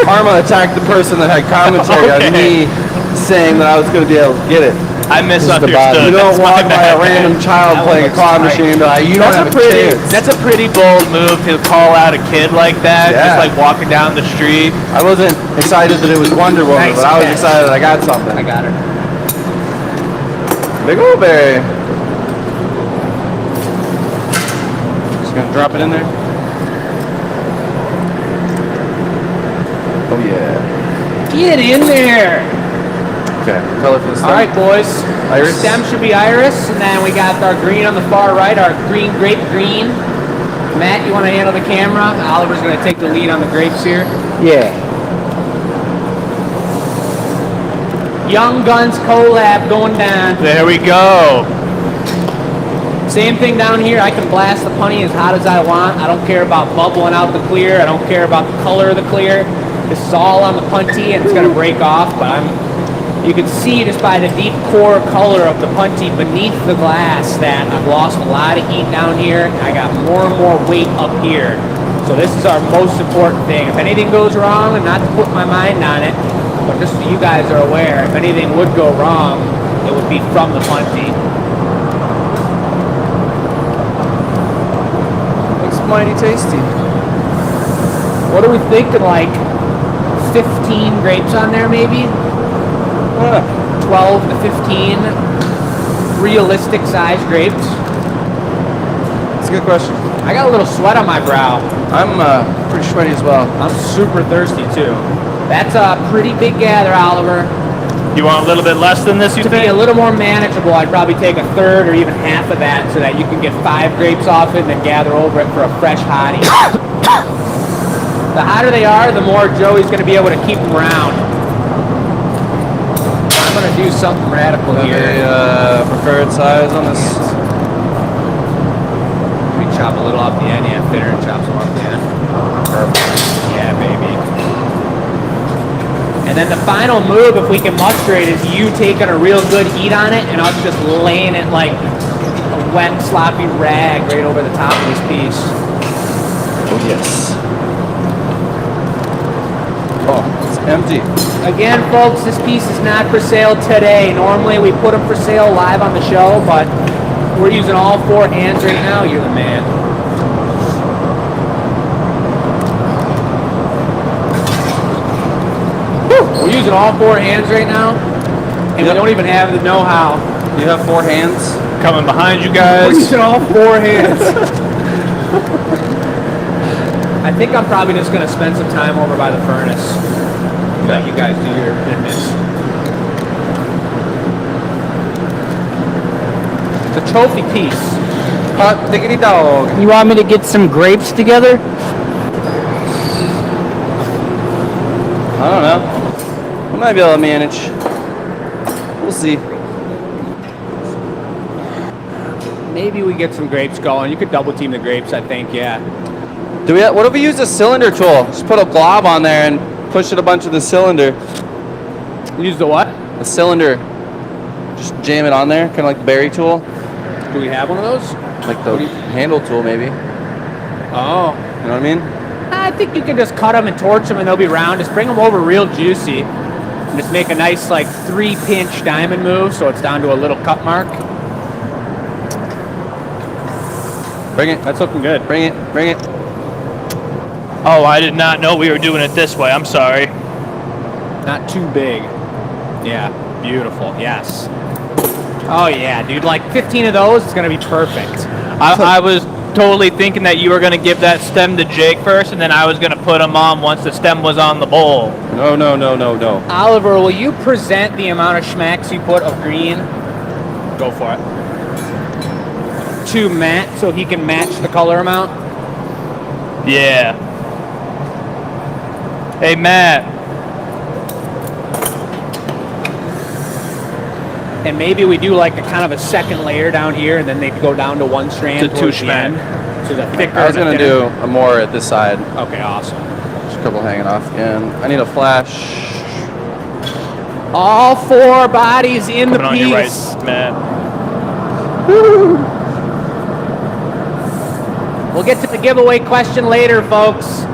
Karma attacked the person that had commentary on me saying that I was going to be able to get it. I misunderstood. You don't That's my walk by bad. a random child That playing a one claw looks machine and be like, you don't have a chance. That's a pretty bold move to call out a kid like that, Yeah. just like walking down the street. I wasn't excited that it was Wonder Woman, Nice but I was catch. excited that I got something. I got her. Big old berry. Just gonna drop it in there. Oh yeah. Get in there! Okay. Color for the stem. All right, boys. Iris. Stem should be iris, and then we got our green on the far right, our green grape green. Matt, you want to handle the camera? Oliver's going to take the lead on the grapes here. Yeah. Young Guns collab going down. There we go. Same thing down here. I can blast the punny as hot as I want. I don't care about bubbling out the clear. I don't care about the color of the clear. This is all on the punty, and it's going to break off, but you can see just by the deep core color of the punty beneath the glass that I've lost a lot of heat down here. I got more and more weight up here. So this is our most important thing. If anything goes wrong, and not to put my mind on it, but just so you guys are aware, if anything would go wrong, it would be from the punty. Looks mighty tasty. What are we thinking? Like 15 grapes on there, maybe? 12 to 15 realistic size grapes. That's a good question. I got a little sweat on my brow. I'm pretty sweaty as well. I'm super thirsty too. That's a pretty big gather, Oliver. You want a little bit less than this, you To be think? a little more manageable, I'd probably take a third or even half of that so that you can get 5 grapes off it and then gather over it for a fresh hottie. The hotter they are, the more Joey's going to be able to keep them around. I'm going to do something radical Have here. a preferred size on this. We chop a little off the end, yeah, thinner and chop some off the end. Yeah, baby. And then the final move, if we can muster it, is you taking a real good heat on it and us just laying it like a wet, sloppy rag right over the top of this piece. Oh, yes. Oh, it's empty. Again, folks, this piece is not for sale today. Normally we put them for sale live on the show, but we're using all 4 hands right now. You're the man. We're using all 4 hands right now, and we don't even have the know-how. You have 4 hands? Coming behind you We're guys. using all 4 hands. I think I'm probably just going to spend some time over by the furnace. Let you guys do your business. The trophy piece. Hot diggity dog. You want me to get some grapes together? I don't know. I might be able to manage. We'll see. Maybe we get some grapes going. You could double team the grapes, I think, yeah. What if we use a cylinder tool? Just put a glob on there and push it a bunch of the cylinder. Use the what? A cylinder. Just jam it on there, kind of like the berry tool. Do we have one of those? Like the handle tool, maybe. You Oh. know what I mean? I think you can just cut them and torch them and they'll be round. Just bring them over real juicy. And just make a nice, like, 3-pinch diamond move so it's down to a little cut mark. Bring it. That's looking good. Bring it. Bring it. Oh, I did not know we were doing it this way. I'm sorry. Not too big. Yeah, beautiful. Yes. Oh yeah, dude. Like 15 of those, it's gonna be perfect. I was totally thinking that you were going to give that stem to Jake first, and then I was going to put them on once the stem was on the bowl. No, no, no, no, no. Oliver, will you present the amount of schmacks you put of green? Go for it. To Matt, so he can match the color amount. Yeah. Hey, Matt. And maybe we do like a kind of a second layer down here, and then they go down to 1 strand To 2 towards the schmack. end. So the thicker. I was and the gonna thinner. do a more at this side. Okay, awesome. Just a couple hanging off again. I need a flash. All 4 bodies in the Coming on your right, piece. Matt. We'll get to the giveaway question later, folks.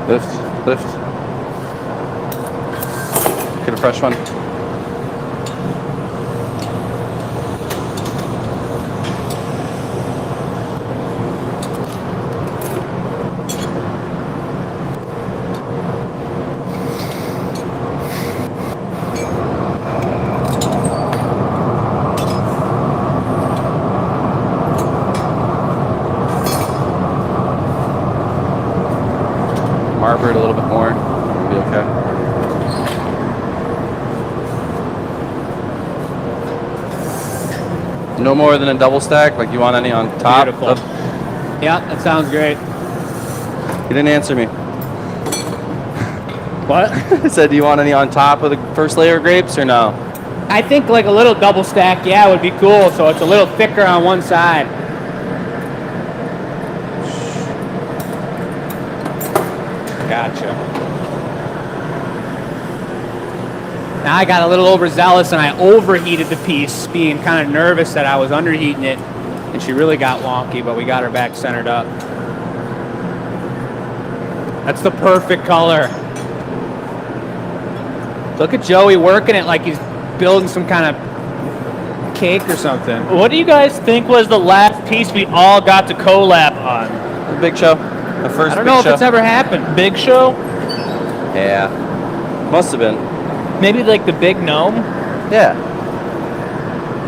Lift, lift. Get a fresh one. Marber it a little bit more. It'll be okay. No more than a double stack. Like you want any on top? Beautiful. Yeah, that sounds great. You didn't answer me. What? I said, do you want any on top of the first layer of grapes or no? I think like a little double stack, yeah, would be cool. So it's a little thicker on one side. Gotcha. Now I got a little overzealous and I overheated the piece, being kind of nervous that I was underheating it, and she really got wonky, but we got her back centered up. That's the perfect color. Look at Joey working it like he's building some kind of cake or something. What do you guys think was the last piece we all got to collab on? The Big Show. The first I don't Big know Show. if it's ever happened. Big Show? Yeah. Must have been. Maybe like the Big Gnome? Yeah.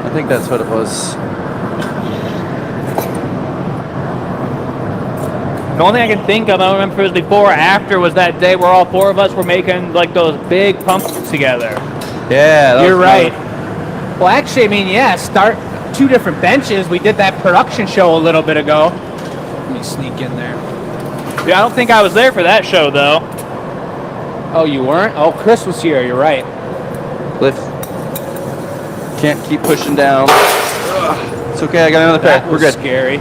I think that's what it was. The only thing I can think of, I don't remember if it was before or after, was that day where all four of us were making like those big pumpkins together. Yeah. that You're was right. fun. Well, actually, I mean, yeah, start 2 different benches. We did that production show a little bit ago. Let me sneak in there. Yeah, I don't think I was there for that show though. Oh, you weren't? Oh, Chris was here. You're right. Lift. Can't keep pushing down. Ugh. It's okay. I got another pair. That We're was good. scary.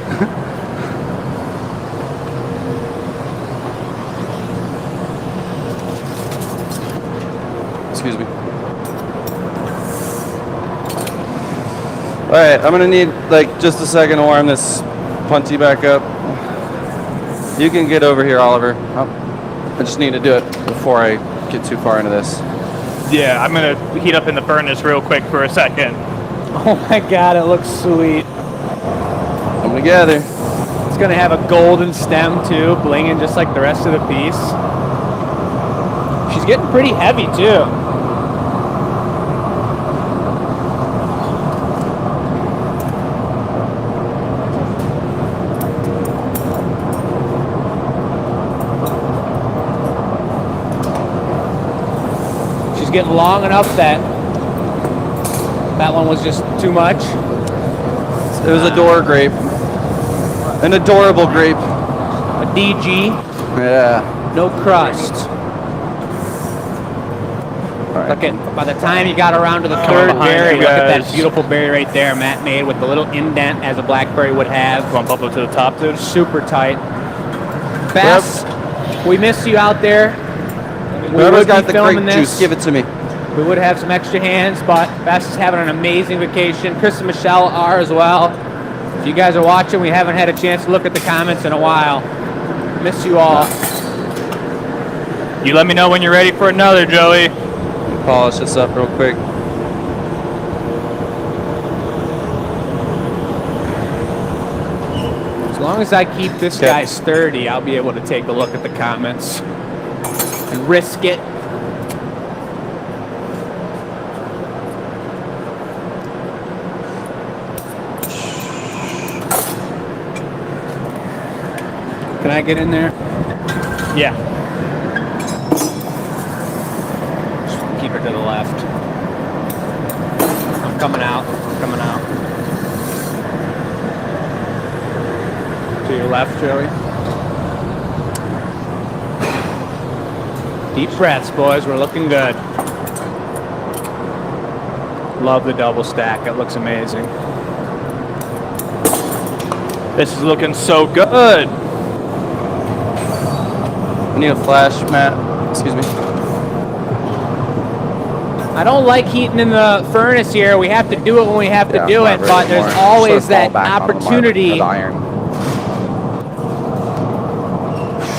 Excuse me. All right, I'm gonna need like just a second to warm this punty back up. You can get over here, Oliver. I just need to do it before I get too far into this. Yeah, I'm gonna heat up in the furnace real quick for a second. Oh my God, it looks sweet. Come together. It's gonna have a golden stem too, blinging just like the rest of the piece. She's getting pretty heavy too. She's getting long enough that that one was just too much. It was a door grape. An adorable grape. A DG, Yeah. no crust. All right. Look at, by the time you got around to the Coming third behind berry, you look at that guys. beautiful berry right there Matt made with the little indent as a blackberry would have. Bump up to the top, dude. Super tight. Bess, we miss you out there. We Whoever's would be got the filming grape this. juice, give it to me. We would have some extra hands, but Bess is having an amazing vacation. Chris and Michelle are as well. If you guys are watching, we haven't had a chance to look at the comments in a while. Miss you all. You let me know when you're ready for another, Joey. Polish this up real quick. As long as I keep this Okay. guy sturdy, I'll be able to take a look at the comments and risk it. Can I get in there? Yeah. Just keep it to the left. I'm coming out. I'm coming out. To your left, Joey. Deep breaths, boys. We're looking good. Love the double stack. It looks amazing. This is looking so good. I need a flash, Matt. Excuse me. I don't like heating in the furnace here. We have to do it when we have to do it, but there's always that opportunity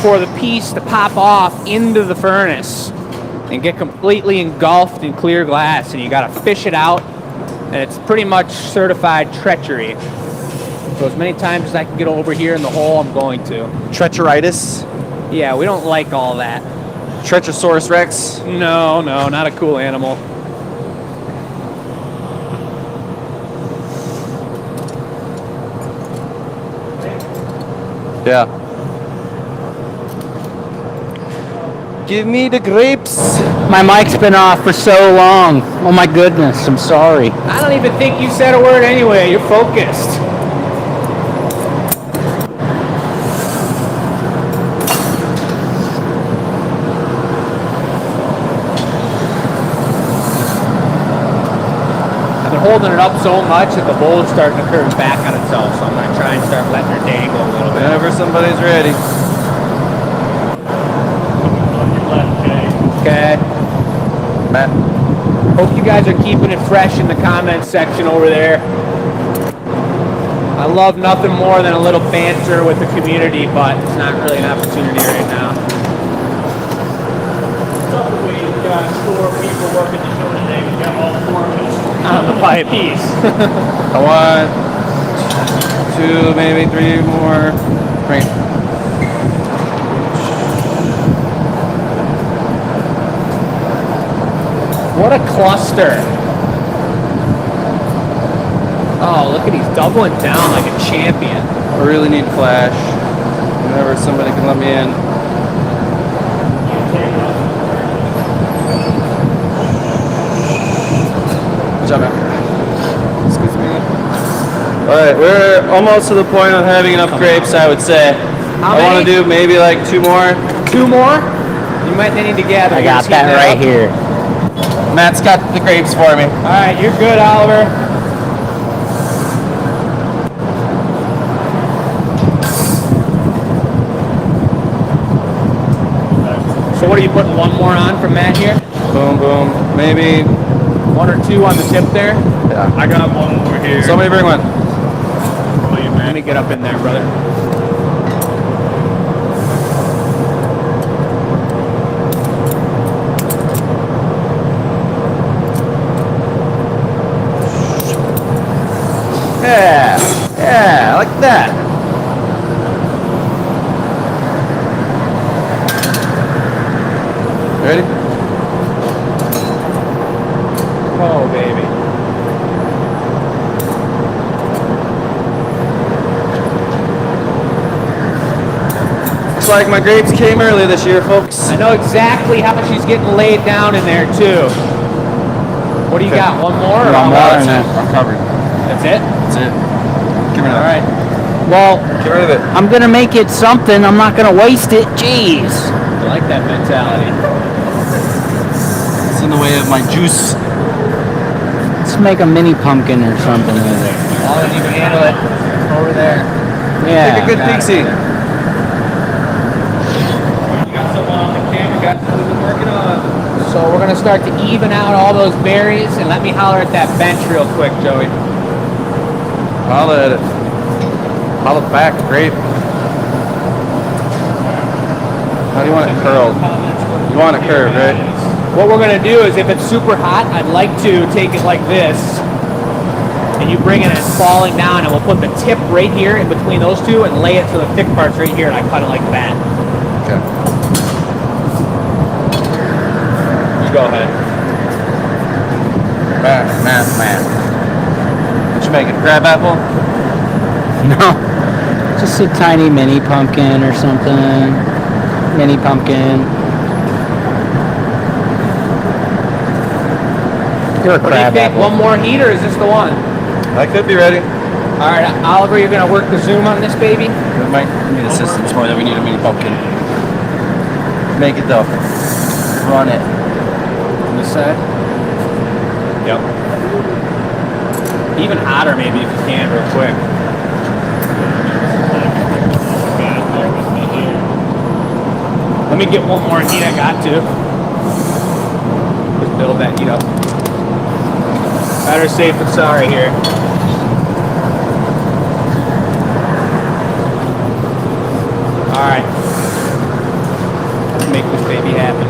for the piece to pop off into the furnace and get completely engulfed in clear glass, and you gotta fish it out, and it's pretty much certified treachery. So as many times as I can get over here in the hole, I'm going to. Treacheritis. Yeah, we don't like all that. Treachosaurus Rex. No, no, not a cool animal. Yeah. Give me the grapes. My mic's been off for so long. Oh my goodness, I'm sorry. I don't even think you said a word anyway. You're focused. I've been holding it up so much that the bowl is starting to curve back on itself, so I'm going to try and start letting her dangle a little bit. Whenever somebody's ready. Okay. Matt. Hope you guys are keeping it fresh in the comments section over there. I love nothing more than a little banter with the community, but it's not really an opportunity right now. couple ways. We got 4 people working the show today. We got all 4 of us on the 5 piece. I want 2, maybe 3 more. Bring it. What a cluster. Oh, look at he's doubling down like a champion. I really need flash. Whenever somebody can let me in. Good job, man. Excuse me. Alright, we're almost to the point of having enough grapes, I would say. How I want to many? do maybe like 2 more. 2 more? You might need to gather. I got that right here. Matt's got the grapes for me. All right, you're good, Oliver. So what are you putting 1 more on from Matt here? Boom, boom. Maybe. 1 or 2 on the tip there? Yeah. I got 1 over here. Somebody bring one. Oh, you, Let man. me get up in there, brother. Yeah, like that. Ready? Oh, baby. Looks like my grapes came early this year, folks. I know exactly how she's getting laid down in there, too. What do you got? 1 more? Or One more, that's and it? then- I'm covered. That's it? That's it. Give me All that. right. Well, Get rid of it. I'm gonna make it something. I'm not gonna waste it. Jeez. I like that mentality. It's in the way of my juice. Let's make a mini pumpkin or something with it. As long as you can handle it. Over there. Yeah. Take a good peek see. You got someone on the camera, got what we've been working on. So we're gonna start to even out all those berries, and let me holler at that bench real quick, Joey. Holla at it. Holla back, grape. How do you want it curled? You want it curved, right? What we're gonna do is, if it's super hot, I'd like to take it like this, and you bring it and it's falling down, and we'll put the tip right here in between those two and lay it to the thick parts right here, and I cut it like that. Okay. You go ahead. Matt. What you making? Crab apple? No. Just a tiny mini pumpkin or something. Mini pumpkin. You're a What do you crab think? apple. 1 more heat, or is this the one? I could be ready. All right, Oliver, you're gonna work the zoom on this baby. We might need assistance more than we need a mini pumpkin. Make it though. Run it. On this side. Yep. Even hotter, maybe, if you can, real quick. Let me get 1 more heat. I got to. Just build that heat up. Better safe than sorry here. All right. Let's make this baby happen.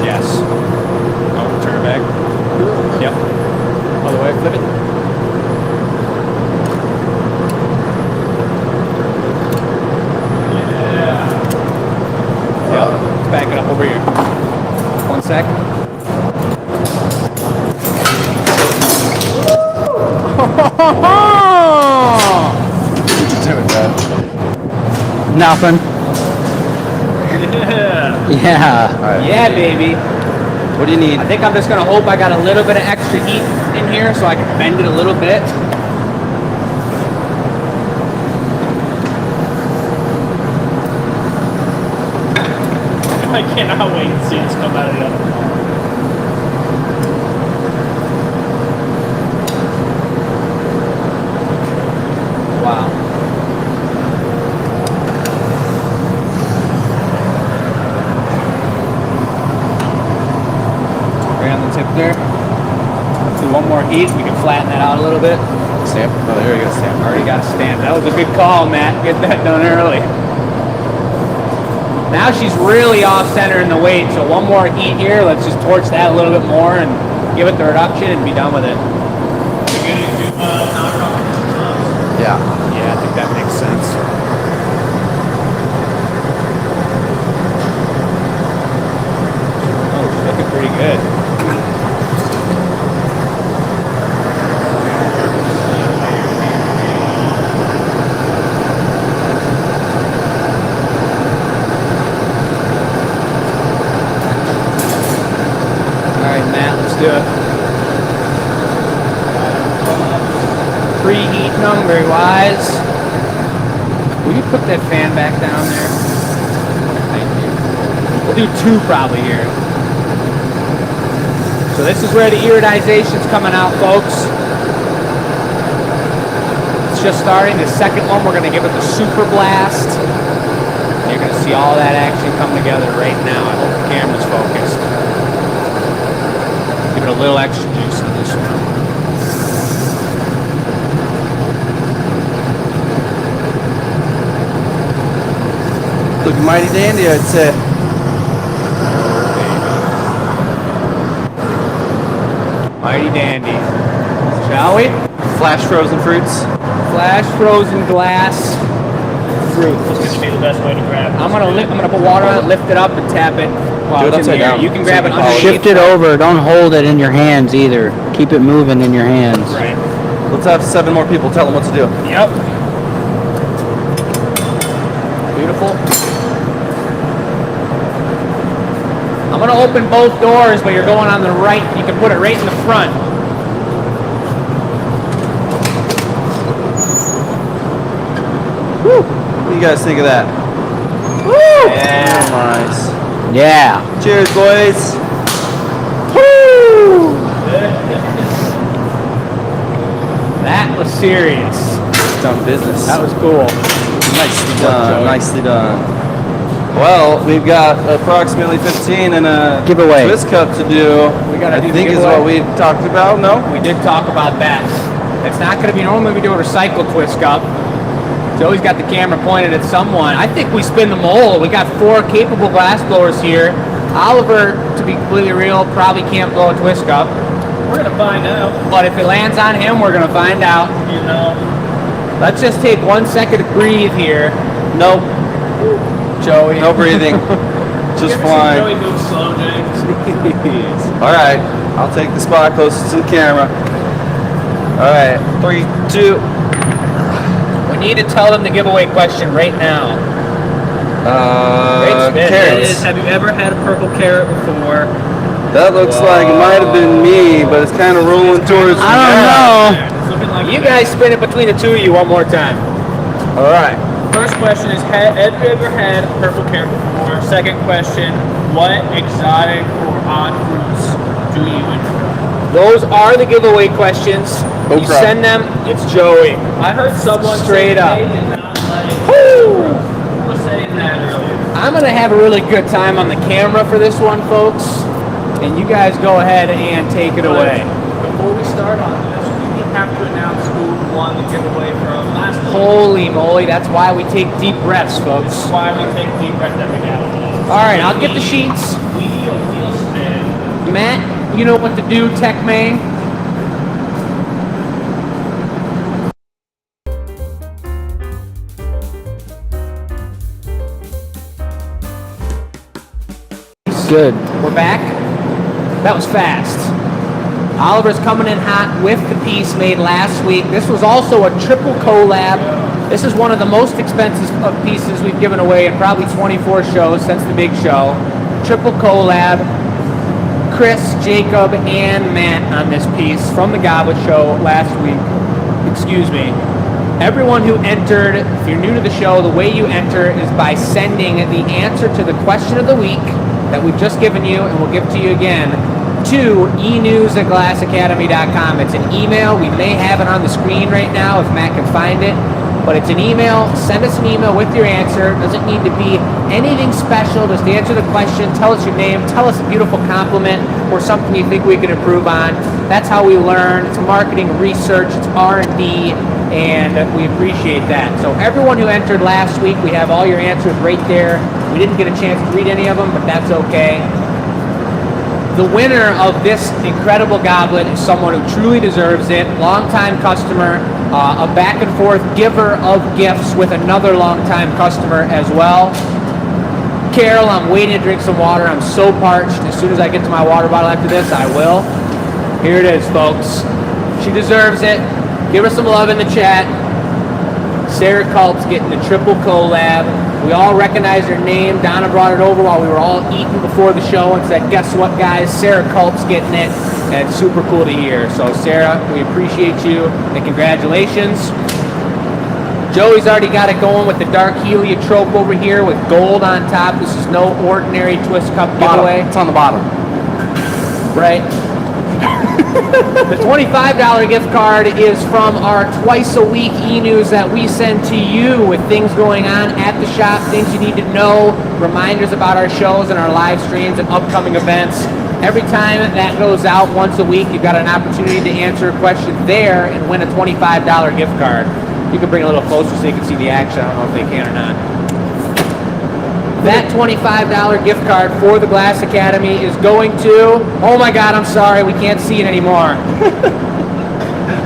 Yes. Oh, turn it back. Yep. Other way, flip it. Yep. Let's back it up over here. 1 sec. What you doing, Dad? Nothing. Yeah. Yeah. Alright. Yeah, baby. What do you need? I think I'm just gonna hope I got a little bit of extra heat in here so I can bend it a little bit. I cannot wait to see this come out of the oven. Wow. Right on the tip there. do one more heat. We can flatten that out a little bit. Stamp. Oh, there you go. Stamp. Already got a stamp. That was a good call, Matt. Get that done early. Now she's really off center in the weight, so one more heat here. Let's just torch that a little bit more and give it the reduction and be done with it. Yeah. Yeah, I think that makes sense. Oh, she's looking pretty good. Do it. Preheat number wise. Will you put that fan back down there? Thank you. We'll do 2 probably here. So this is where the iodization's coming out, folks. It's just starting. The second one, we're going to give it the super blast. You're going to see all that action come together right now. I hope the camera's focused. Give it a little extra juice on this one. Looking mighty dandy, I'd say. Mighty dandy. Shall we? Flash frozen fruits. Flash frozen glass fruit. This should be the best way to grab it. I'm gonna put water on it, lift it up, and tap it. While Do it it's in upside the air. down. You can grab it underneath. Shift it over. Don't hold it in your hands either. Keep it moving in your hands. Right. Let's have 7 more people tell them what to do. Yep. Beautiful. I'm gonna open both doors, but you're going on the right. You can put it right in the front. Woo! What do you guys think of that? Woo! Yeah. Nice. Yeah. Cheers, boys. Woo! That was serious. Done business. That was cool. Nicely done. Nicely done. Well, we've got approximately 15 and a Giveaway. twist cup to do. We gotta I do the think is giveaway. what we talked about. No? We did talk about that. It's not going to be normally we do a recycle twist cup. Joey's got the camera pointed at someone. I think we spin the mold. We got 4 capable glass blowers here. Oliver, to be completely real, probably can't blow a twist cup. We're gonna find out. But if it lands on him, we're going to find out. You know. Let's just take 1 second to breathe here. Nope. Joey. No breathing. Just flying. Joey moves slow, James. All right. I'll take the spot closest to the camera. All right. 3, 2. We need to tell them the giveaway question right now. Great spin. Carrots. Have you ever had a purple carrot before? That looks like it might have been me, but it's kind of rolling towards I don't know. It's looking like You guys spin it between the 2 of you one more time. All right. First question is, have you ever had a purple carrot before? Second question, what exotic or odd fruits do you enjoy? Those are the giveaway questions. You Okra. send them, it's Joey. I heard someone Straight say up. they did not like Woo! Who was saying that earlier? I'm going to have a really good time on the camera for this one, folks. And you guys go ahead and take it away. Before we start on this, we have to announce who won the giveaway from last week. Holy moly, that's why we take deep breaths, folks. That's why we take deep breath every now and then. All right, I'll get the sheets. Wheel spin. Matt, you know what to do, Tech Maine. Good. We're back. That was fast. Oliver's coming in hot with the piece made last week. This was also a triple collab. This is one of the most expensive of pieces we've given away in probably 24 shows since the big show. Triple collab. Chris, Jacob, and Matt on this piece from the Goblet Show last week. Excuse me. Everyone who entered, if you're new to the show, the way you enter is by sending the answer to the question of the week that we've just given you and we'll give to you again to enews@glassacademy.com. It's an email. We may have it on the screen right now if Matt can find it. but it's an email. Send us an email with your answer. Doesn't need to be anything special. Just answer the question. Tell us your name. Tell us a beautiful compliment or something you think we can improve on. That's how we learn. It's marketing research. It's R&D, and we appreciate that. So everyone who entered last week, we have all your answers right there. We didn't get a chance to read any of them, but that's okay. The winner of this incredible goblet is someone who truly deserves it. Longtime customer, a back and forth giver of gifts with another longtime customer as well. Carol, I'm waiting to drink some water. I'm so parched. As soon as I get to my water bottle after this, I will. Here it is, folks. She deserves it. Give her some love in the chat. Sarah Culp's getting the triple collab. We all recognize her name. Donna brought it over while we were all eating before the show and said, guess what, guys? Sarah Culp's getting it. And it's super cool to hear. So, Sarah, we appreciate you and congratulations. Joey's already got it going with the dark heliotrope over here with gold on top. This is no ordinary twist cup giveaway. It's on the bottom. Right. The $25 gift card is from our twice-a-week e-news that we send to you with things going on at the shop, things you need to know, reminders about our shows and our live streams and upcoming events. Every time that goes out once a week, you've got an opportunity to answer a question there and win a $25 gift card. You can bring it a little closer so you can see the action. I don't know if they can or not. That $25 gift card for the Glass Academy is going to, oh my God, I'm sorry, we can't see it anymore.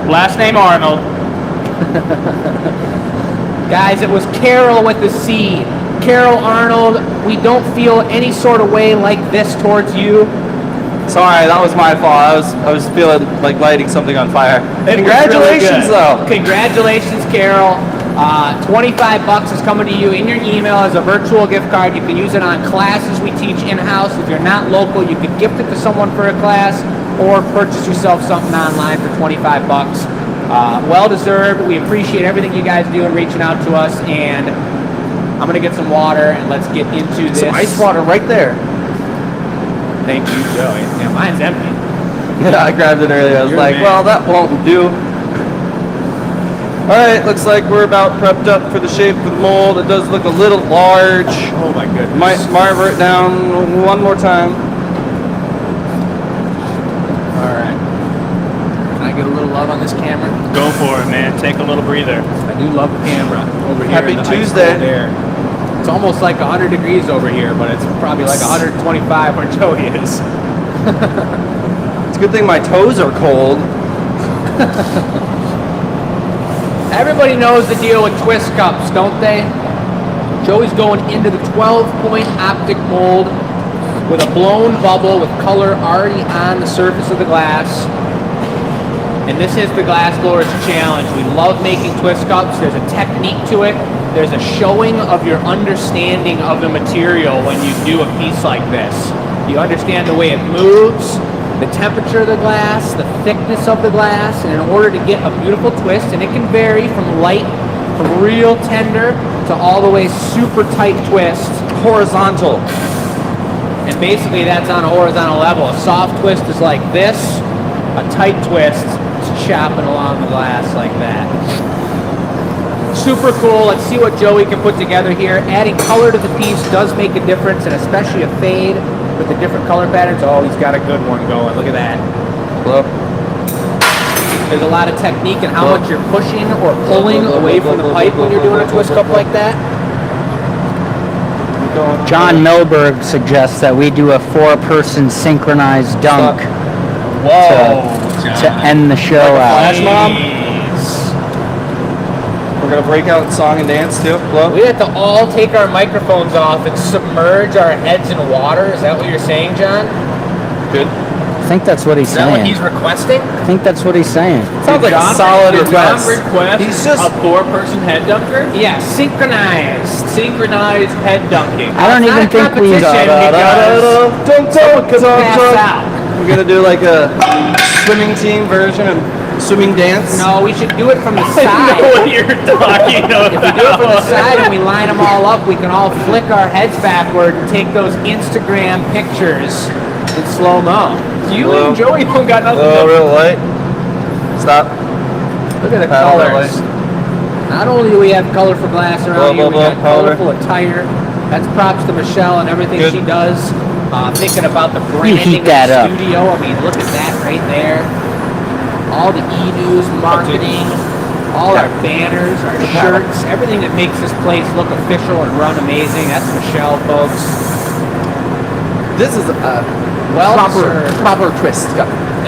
Last name Arnold. Guys, it was Carol with the C. Carol Arnold, we don't feel any sort of way like this towards you. Sorry, that was my fault. I was feeling like lighting something on fire. Congratulations, though. Congratulations, Carol. 25 bucks is coming to you in your email as a virtual gift card. You can use it on classes we teach in-house. If you're not local, you can gift it to someone for a class or purchase yourself something online for 25 bucks. Well deserved. We appreciate everything you guys do in reaching out to us, and I'm gonna get some water and let's get into this. Some ice water right there. Thank you, Joey. Yeah, mine's empty. Yeah, I grabbed it earlier. I was You're like, the man. well, that won't do. All right, looks like we're about prepped up for the shape of the mold. It does look a little large. Oh my goodness. Might marver it down one more time. All right. Can I get a little love on this camera? Go for it, man. Take a little breather. I do love the camera over here. Happy in the Tuesday. ice cold air. It's almost like 100 degrees over here, but it's probably like 125 where Joey is. It's a good thing my toes are cold. Everybody knows the deal with twist cups, don't they? Joey's going into the 12-point optic mold with a blown bubble with color already on the surface of the glass. And this is the Glass Blowers Challenge. We love making twist cups. There's a technique to it. There's a showing of your understanding of the material when you do a piece like this. You understand the way it moves, the temperature of the glass, the thickness of the glass, and in order to get a beautiful twist, and it can vary from light, from real tender, to all the way super tight twist, horizontal. And basically that's on a horizontal level. A soft twist is like this, a tight twist is chopping along the glass like that. Super cool. Let's see what Joey can put together here. Adding color to the piece does make a difference, and especially a fade with the different color patterns. Oh, he's got a good one going. Look at that. Hello? There's a lot of technique in how much you're pushing or pulling away from the pipe when you're doing a twist cup like that. John Milberg suggests that we do a 4-person synchronized dunk to end the show out. Flash mob? We're gonna break out in song and dance too. Hello? We have to all take our microphones off and submerge our heads in water. Is that what you're saying, John? Good. I think that's what he's Is that what saying. he's requesting? I think that's what he's saying. Sounds like a solid request. Request He's just a 4-person head dunker? Yeah, synchronized head dunking. I don't even think we. Pass out. We're gonna do like a swimming team version of swimming dance. No, we should do it from the I side. know what you're talking about. If we do it from the side and we line them all up, we can all flick our heads backward and take those Instagram pictures in slow-mo. You and Joey don't got nothing Oh, to real light. Stop. Look at the Paddle that colors. Not only do we have colorful glass around here, we got Color. colorful attire. That's props to Michelle and everything Good. she does. Thinking about the branding heat of that the up. studio. I mean, look at that right there. All the e-news marketing, all our banners, our shirts, everything that makes this place look official and run amazing. That's Michelle, folks. This is a Well, proper twist.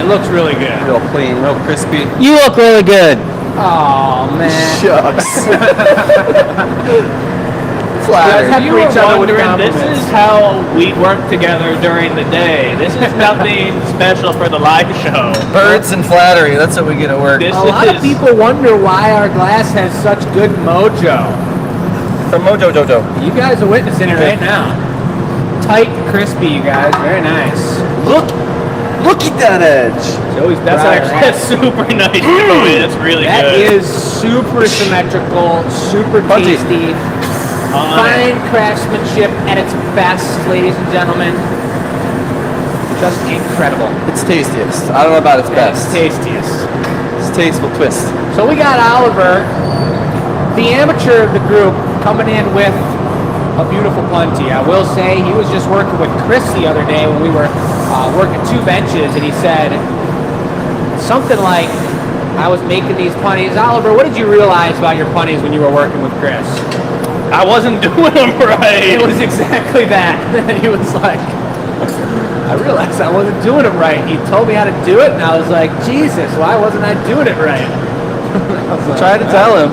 It looks really good. Real clean, real crispy. You look really good. Oh man. Shucks. You guys have You to were each other with wondering, this compliments. is how we work together during the day. This is nothing special for the live show. Birds and flattery. That's what we get at work. This A lot of is people wonder why our glass has such good mojo. From Mojo Jojo. You guys are witnessing it right now. Tight, crispy, you guys. Very nice. Look at that edge. Joey's That's proud of actually that. that's super nice, Joey. That's really That good. is super symmetrical, super Punchy. tasty. On Fine craftsmanship at its best, ladies and gentlemen. Just incredible. It's tastiest. I don't know about its best. Tastiest. It's tasteful twist. So we got Oliver, the amateur of the group, coming in with a beautiful punty. I will say he was just working with Chris the other day when we were working 2 benches, and he said something like, I was making these punties. Oliver, what did you realize about your punties when you were working with Chris? I wasn't doing them right. It was exactly that. He was like, I realized I wasn't doing it right. He told me how to do it, and I was like, Jesus, why wasn't I doing it right? I was like, Try to tell him.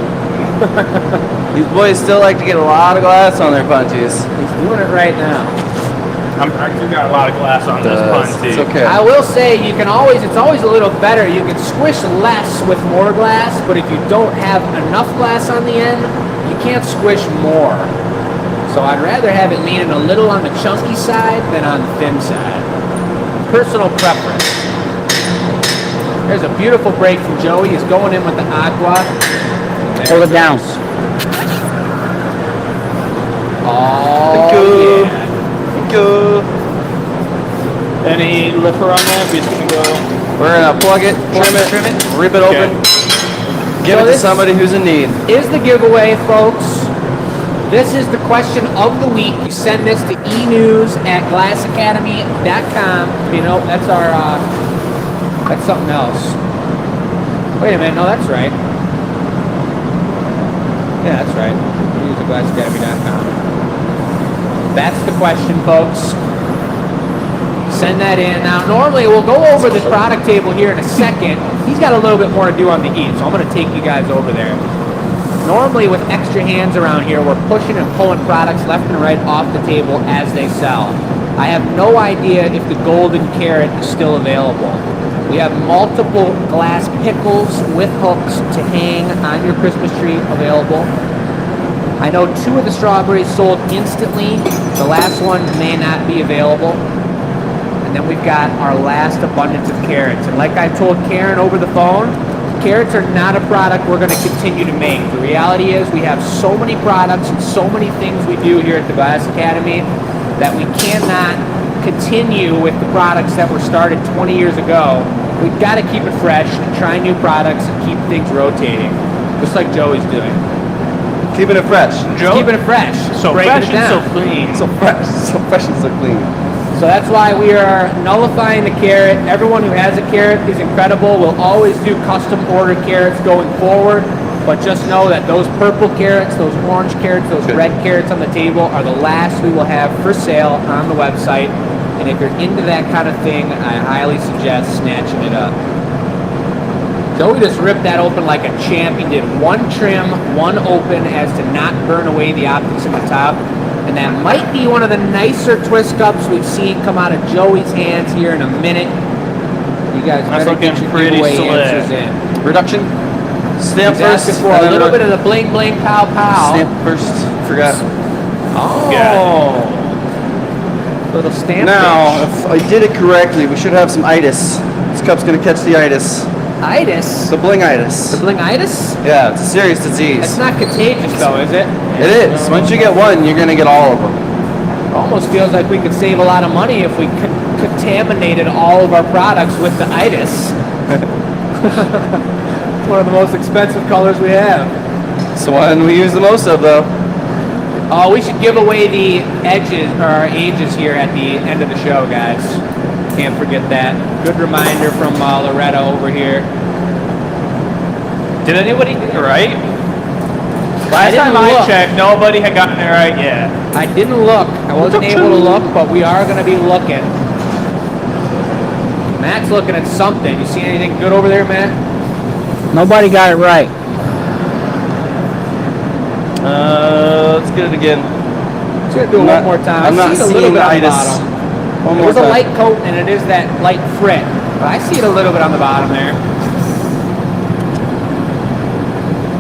These boys still like to get a lot of glass on their punchies. He's doing it right now. I got a lot of glass on this punty. It's okay. I will say it's always a little better. You can squish less with more glass, but if you don't have enough glass on the end, you can't squish more. So I'd rather have it leaning a little on the chunky side than on the thin side. Personal preference. There's a beautiful break from Joey. He's going in with the agua. Hold it down. Oh, yeah. Go. Any liquor on that? We're just gonna go. We're gonna plug it, trim it, rip it open, give So it to this- somebody who's in need. Is the giveaway, folks. This is the question of the week. You send this to enews@glassacademy.com. You know, that's our, that's something else. Wait a minute, no, that's right. Yeah, that's right. Enews@glassacademy.com. That's the question, folks. Send that in. Now, normally we'll go over the product table here in a second. He's got a little bit more to do on the eat, so I'm going to take you guys over there. Normally, with extra hands around here, we're pushing and pulling products left and right off the table as they sell. I have no idea if the golden carrot is still available. We have multiple glass pickles with hooks to hang on your Christmas tree available. I know 2 of the strawberries sold instantly. The last one may not be available. And then we've got our last abundance of carrots. And like I told Karen over the phone, carrots are not a product we're going to continue to make. The reality is we have so many products and so many things we do here at the Glass Academy that we cannot continue with the products that were started 20 years ago. We've got to keep it fresh and try new products and keep things rotating, just like Joey's doing. Keeping it fresh. Joe? Keeping it fresh. So breaking fresh it and down. so clean. So fresh and so clean. So that's why we are nullifying the carrot. Everyone who has a carrot is incredible. We'll always do custom order carrots going forward, but just know that those purple carrots, those orange carrots, those red carrots on the table are the last we will have for sale on the website. And if you're into that kind of thing, I highly suggest snatching it up. Joey just ripped that open like a champ. He did 1 trim, 1 open as to not burn away the optics in the top. And that might be one of the nicer twist cups we've seen come out of Joey's hands here in a minute. You guys That's better get looking your pretty giveaway slick. answers in. Reduction. Stamp He's first. asking for a little bit of the bling bling pow pow. Stamp first. Forgot. Oh. Little stamp. Now, fish. if I did it correctly, we should have some itis. This cup's gonna catch the itis. Itis. The bling-itis. The bling-itis? Yeah, it's a serious disease. That's not contagious though, is it? It is. Once you get one, you're gonna get all of them. Almost feels like we could save a lot of money if we contaminated all of our products with the itis. One of the most expensive colors we have. It's the one we use the most of, though. Oh, we should give away the edges or our ages here at the end of the show, guys. Can't forget that. Good reminder from Loretta over here. Did anybody get it right? I Last didn't time I look. checked, nobody had gotten it right yet. I didn't look. I wasn't able to look, but we are going to be looking. Matt's looking at something. You see anything good over there, Matt? Nobody got it right. Let's get it again. Let's do it one more time. I'm not I see it a seeing little bit on the itis. bottom. One It more was a time. light coat, and it is that light frit. But I see it a little bit on the bottom there.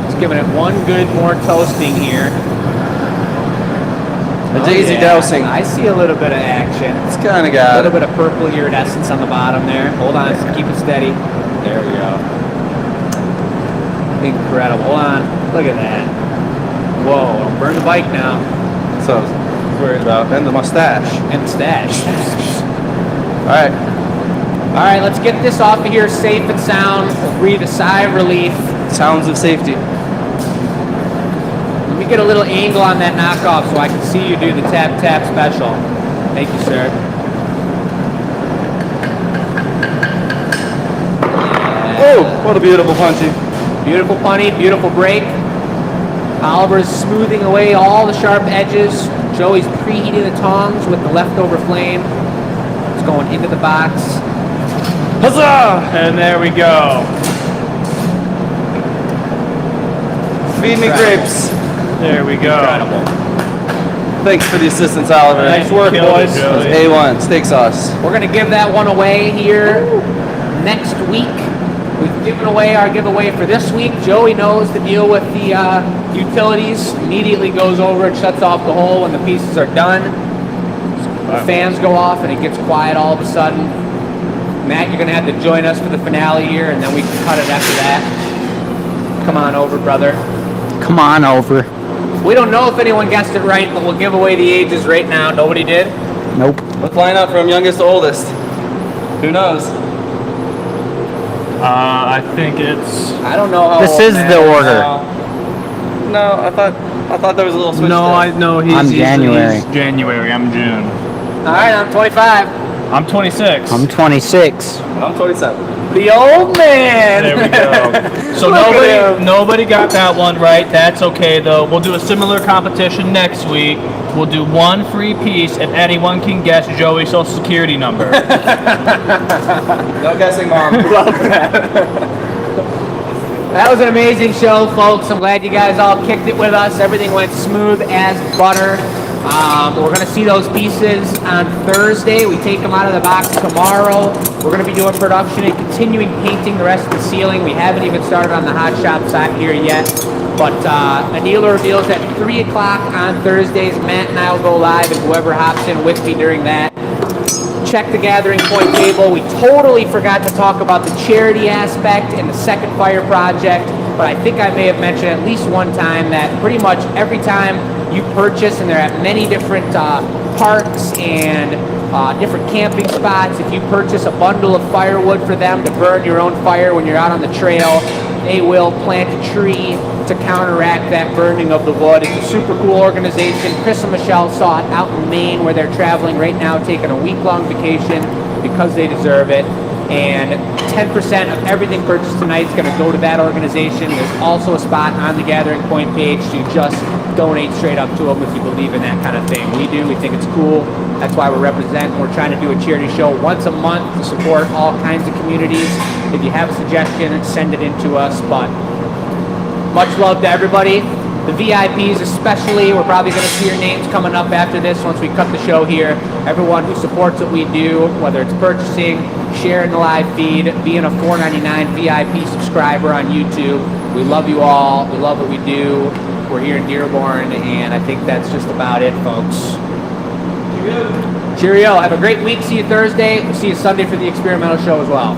Just giving it one good more toasting here. A daisy dousing. I see a little bit of action. It's kind of A got little it. bit of purple iridescence on the bottom there. Hold on, keep it steady. There we go. Incredible. Hold on. Look at that. Whoa, don't burn the bike now. So, I was worried about. And the mustache. And the stash. All right. All right, let's get this off of here safe and sound. We'll breathe a sigh of relief. Sounds of safety. Let me get a little angle on that knockoff so I can see you do the tap tap special. Thank you, sir. Oh, what a beautiful punchy. Beautiful punny, beautiful break. Oliver's smoothing away all the sharp edges. Joey's preheating the tongs with the leftover flame. It's going into the box. Huzzah! And there we go. Feed me grapes. There we go. Incredible. Thanks for the assistance, Oliver. Nice work, Killed it, boys. Joey. That's A1 steak sauce. We're going to give that one away here next week. We've given away our giveaway for this week. Joey knows the deal with the utilities. Immediately goes over and shuts off the hole when the pieces are done. The fans go off and it gets quiet all of a sudden. Matt, you're going to have to join us for the finale here, and then we can cut it after that. Come on over, brother. Come on over. We don't know if anyone guessed it right, but we'll give away the ages right now. Nobody did? Nope. Let's line up from youngest to oldest. Who knows? I think it's. I don't know how This old is Matt the order. No, I thought there was a little switch. No, there. I know he's. I'm he's- January. He's January. I'm June. All right, I'm 25. I'm 26. I'm 26. I'm 27. The old man. There we go. So Look at him. nobody got that one right. That's okay though. We'll do a similar competition next week. We'll do one free piece if anyone can guess Joey's social security number. No guessing, Mom. That was an amazing show, folks. I'm glad you guys all kicked it with us. Everything went smooth as butter. We're going to see those pieces on Thursday. We take them out of the box tomorrow. We're going to be doing production and continuing painting the rest of the ceiling. We haven't even started on the hot shop side here yet. But Anila reveals at 3 o'clock on Thursdays. Matt and I will go live, and whoever hops in with me during that. Check the gathering point table. We totally forgot to talk about the charity aspect and the second fire project, but I think I may have mentioned at least one time that pretty much every time you purchase, and they're at many different parks and different camping spots, if you purchase a bundle of firewood for them to burn your own fire when you're out on the trail, they will plant a tree to counteract that burning of the wood. It's a super cool organization. Chris and Michelle saw it out in Maine, where they're traveling right now, taking a week-long vacation because they deserve it. And 10% of everything purchased tonight is going to go to that organization. There's also a spot on the Gathering Point page to just donate straight up to them if you believe in that kind of thing. We do. We think it's cool. That's why we're representing. We're trying to do a charity show once a month to support all kinds of communities. If you have a suggestion, send it in to us. But much love to everybody. The VIPs especially, we're probably going to see your names coming up after this once we cut the show here. Everyone who supports what we do, whether it's purchasing, sharing the live feed, being a $4.99 VIP subscriber on YouTube. We love you all. We love what we do. We're here in Dearborn, and I think that's just about it, folks. Cheerio. Have a great week. See you Thursday. We'll see you Sunday for the experimental show as well.